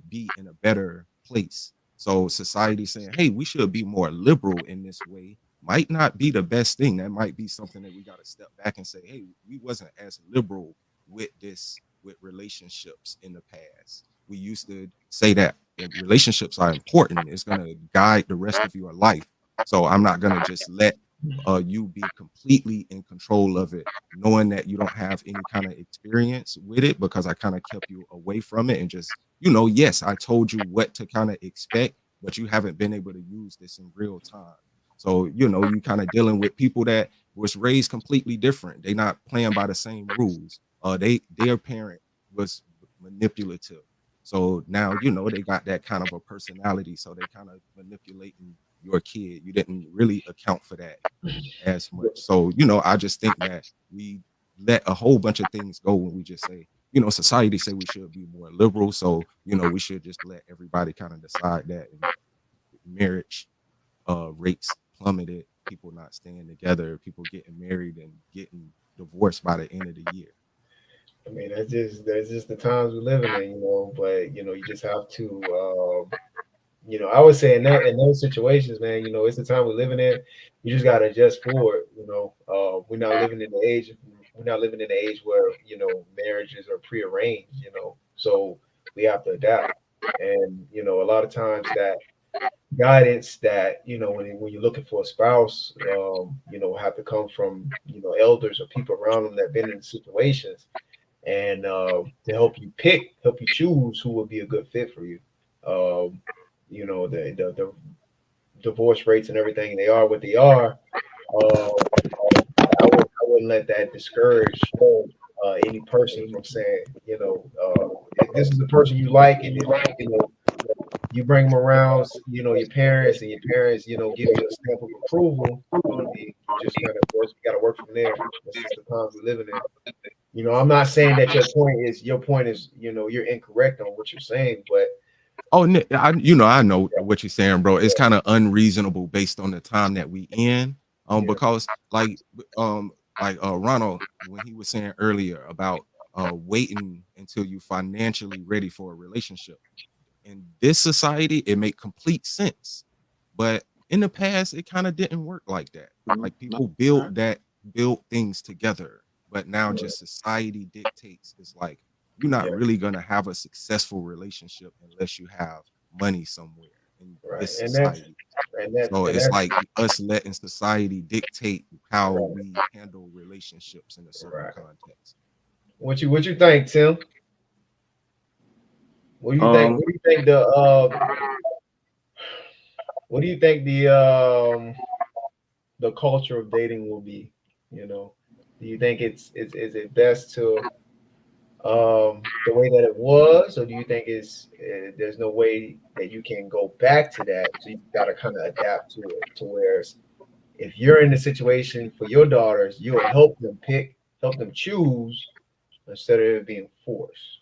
[SPEAKER 4] be in a better place. So society saying, hey, we should be more liberal in this way, might not be the best thing. That might be something that we got to step back and say, hey, we wasn't as liberal with relationships in the past. We used to say that relationships are important. It's going to guide the rest of your life. So I'm not going to just let you be completely in control of it, knowing that you don't have any kind of experience with it, because I kind of kept you away from it and just, yes, I told you what to kind of expect, but you haven't been able to use this in real time. So, you kind of dealing with people that was raised completely different. They not playing by the same rules. Their parent was manipulative. So now, they got that kind of a personality. So they kind of manipulating your kid. You didn't really account for that as much. So, I just think that we let a whole bunch of things go when we just say, society say we should be more liberal. So, we should just let everybody kind of decide that. And marriage rates plummeted, people not staying together, people getting married and getting divorced by the end of the year.
[SPEAKER 1] I mean, that's just the times we're living in, But you just have to, I would say in those situations, man, it's the time we're living in. You just gotta adjust for it. We're not living in the age where marriages are prearranged. So we have to adapt, and a lot of times that guidance that when you're looking for a spouse, have to come from elders or people around them that have been in situations, and to help you choose who would be a good fit for you. The divorce rates and everything, they are what they are. I wouldn't let that discourage any person from saying, if this is the person you like, and if, you bring them around, you know, your parents, and your parents, you know, give you a stamp of approval. You know what I mean? You just kind of work. You got to work from there. That's just the times we're living in. You know, I'm not saying that your point is, you know, you're incorrect on what you're saying, but
[SPEAKER 4] Oh, I know what you're saying, bro. It's kind of unreasonable based on the time that we in.
[SPEAKER 1] yeah,
[SPEAKER 4] Because Ronald, when he was saying earlier about waiting until you financially ready for a relationship. In this society, it make complete sense. But in the past, it kind of didn't work like that. Like people build things together, but now
[SPEAKER 1] right,
[SPEAKER 4] just society dictates. It's like you're not
[SPEAKER 1] yeah,
[SPEAKER 4] really gonna have a successful relationship unless you have money somewhere in
[SPEAKER 1] right,
[SPEAKER 4] this society. So
[SPEAKER 1] and
[SPEAKER 4] it's
[SPEAKER 1] that's
[SPEAKER 4] like us letting society dictate how
[SPEAKER 1] right,
[SPEAKER 4] we handle relationships in a certain
[SPEAKER 1] right.
[SPEAKER 4] context.
[SPEAKER 1] What you think, Tim? What do you think?
[SPEAKER 3] Um,
[SPEAKER 1] What do you think what do you think the culture of dating will be? You know, do you think is it best to the way that it was, or do you think there's no way that you can go back to that? So you got to kind of adapt to it. To where if you're in the situation for your daughters, you'll help them pick, help them choose instead of it being forced.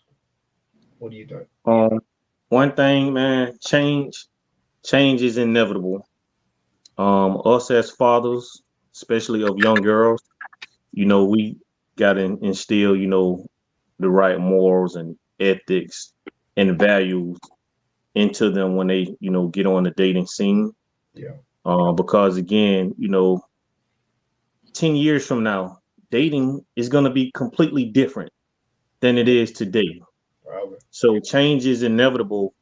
[SPEAKER 1] What do you think?
[SPEAKER 3] um, One thing, man, change is inevitable. Us as fathers, especially of young girls, we got to instill, the right morals and ethics and values into them when they, get on the dating scene.
[SPEAKER 1] Yeah,
[SPEAKER 3] Because again, 10 years from now, dating is going to be completely different than it
[SPEAKER 1] yeah,
[SPEAKER 3] is today.
[SPEAKER 1] probably.
[SPEAKER 3] So change is inevitable.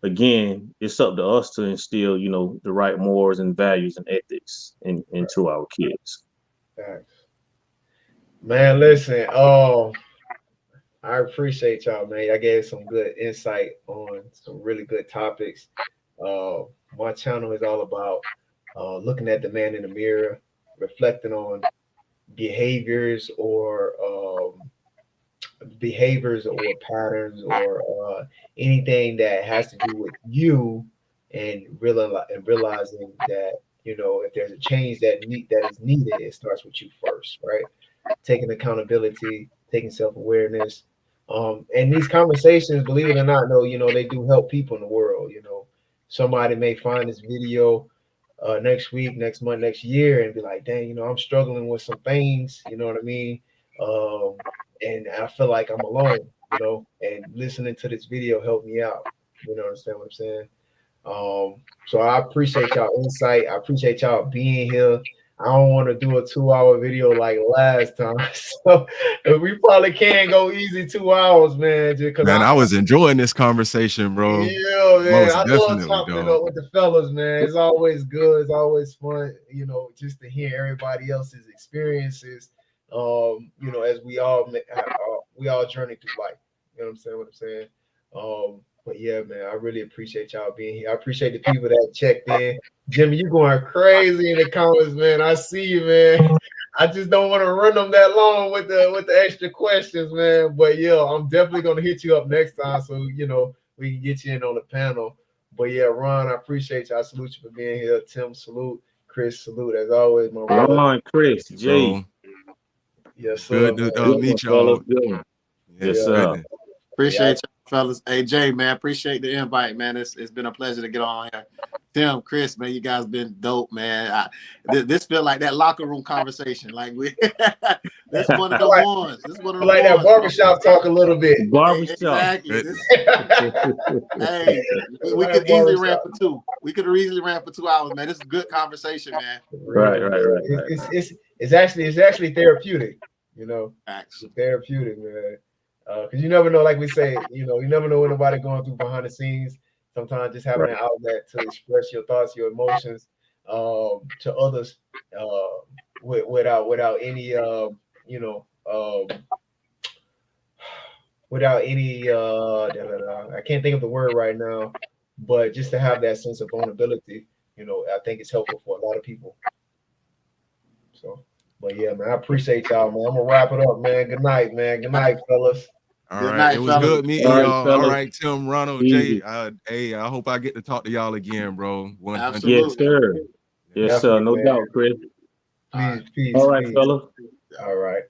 [SPEAKER 3] Again, it's up to us to instill, the right morals and values and ethics
[SPEAKER 1] Right.
[SPEAKER 3] into our kids.
[SPEAKER 1] Thanks. Man, listen. Oh, I appreciate y'all, man. I gave some good insight on some really good topics. Uh, my channel is all about looking at the man in the mirror, reflecting on behaviors or patterns or anything that has to do with you, and realizing that if there's a change that is needed, it starts with you first, right? Taking accountability, taking self-awareness. And these conversations, believe it or not, no, they do help people in the world. Somebody may find this video next week, next month, next year, and be like, dang, I'm struggling with some things, you know what I mean? Um, and I feel like I'm alone, and listening to this video helped me out. Understand what I'm saying? So I appreciate y'all insight. I appreciate y'all being here. I don't want to do a 2-hour video like last time. So we probably can go easy 2 hours, man. Just because
[SPEAKER 4] Man, I was enjoying this conversation, bro.
[SPEAKER 1] yeah, man.
[SPEAKER 4] Most
[SPEAKER 1] I love
[SPEAKER 4] definitely,
[SPEAKER 1] chopping it
[SPEAKER 4] dog.
[SPEAKER 1] up with the fellas, man. It's always good. It's always fun, just to hear everybody else's experiences. As we all journey through life. You know what I'm saying? What I'm saying. But yeah, man, I really appreciate y'all being here. I appreciate the people that checked in. Jimmy, you going crazy in the comments, man. I see you, man. I just don't want to run them that long with the extra questions, man. But yeah, I'm definitely gonna hit you up next time, so we can get you in on the panel. But yeah, Ron, I appreciate you. I salute you for being here. Tim, salute. Chris, salute as always, my brother.
[SPEAKER 3] Ron, Chris,
[SPEAKER 4] You,
[SPEAKER 3] Jay,
[SPEAKER 4] bro.
[SPEAKER 1] Yes, sir,
[SPEAKER 4] Good to
[SPEAKER 1] man.
[SPEAKER 3] good one,
[SPEAKER 4] meet
[SPEAKER 3] fellas.
[SPEAKER 4] y'all.
[SPEAKER 3] Good one. Yes,
[SPEAKER 4] Yes,
[SPEAKER 1] Yeah,
[SPEAKER 3] sir.
[SPEAKER 4] goodness.
[SPEAKER 1] yeah,
[SPEAKER 2] Appreciate you, fellas. Hey, Jay, man, appreciate the invite, man. It's been a pleasure to get on here. Tim, Chris, man, you guys been dope, man. This feel like that locker room conversation. Like this one of the ones. This one of
[SPEAKER 1] I
[SPEAKER 2] the
[SPEAKER 1] like that
[SPEAKER 2] ones, man.
[SPEAKER 1] barbershop talk a little bit.
[SPEAKER 3] Barbershop.
[SPEAKER 2] Exactly. This,
[SPEAKER 4] Goodness.
[SPEAKER 2] hey,
[SPEAKER 1] I
[SPEAKER 2] we
[SPEAKER 1] like
[SPEAKER 2] could easily
[SPEAKER 1] barbershop.
[SPEAKER 2] rant for two. We could have easily ran for 2 hours, man. This is good conversation, man.
[SPEAKER 1] For
[SPEAKER 3] Right,
[SPEAKER 1] real,
[SPEAKER 3] right,
[SPEAKER 1] man.
[SPEAKER 3] right, right.
[SPEAKER 1] It's actually therapeutic.
[SPEAKER 2] Facts.
[SPEAKER 1] It's therapeutic, man. Because you never know, like we say, you never know what nobody going through behind the sscenes. Sometimes just having
[SPEAKER 3] Right.
[SPEAKER 1] an outlet to express your thoughts, your emotions, to others, without any, you know, without any, I can't think of the word right now, but just to have that sense of vulnerability, I think it's helpful for a lot of people. So, but yeah, man, I appreciate y'all, man. I'm gonna wrap it up, man. Good night, man. Good night, fellas.
[SPEAKER 4] All
[SPEAKER 2] Good
[SPEAKER 4] right.
[SPEAKER 2] night,
[SPEAKER 4] It was
[SPEAKER 2] fellas.
[SPEAKER 4] good meeting
[SPEAKER 3] All right,
[SPEAKER 4] y'all. All
[SPEAKER 3] fellas.
[SPEAKER 4] right, Tim, Ronald,
[SPEAKER 3] Easy.
[SPEAKER 4] Jay. Hey, I hope I get to talk to y'all again, bro. 100.
[SPEAKER 2] Absolutely.
[SPEAKER 3] Yes, sir. Yes, sir.
[SPEAKER 1] Definitely,
[SPEAKER 3] No
[SPEAKER 1] man.
[SPEAKER 3] doubt, Chris.
[SPEAKER 2] All right.
[SPEAKER 1] Peace, peace,
[SPEAKER 3] All right,
[SPEAKER 1] peace.
[SPEAKER 3] fellas.
[SPEAKER 1] All right.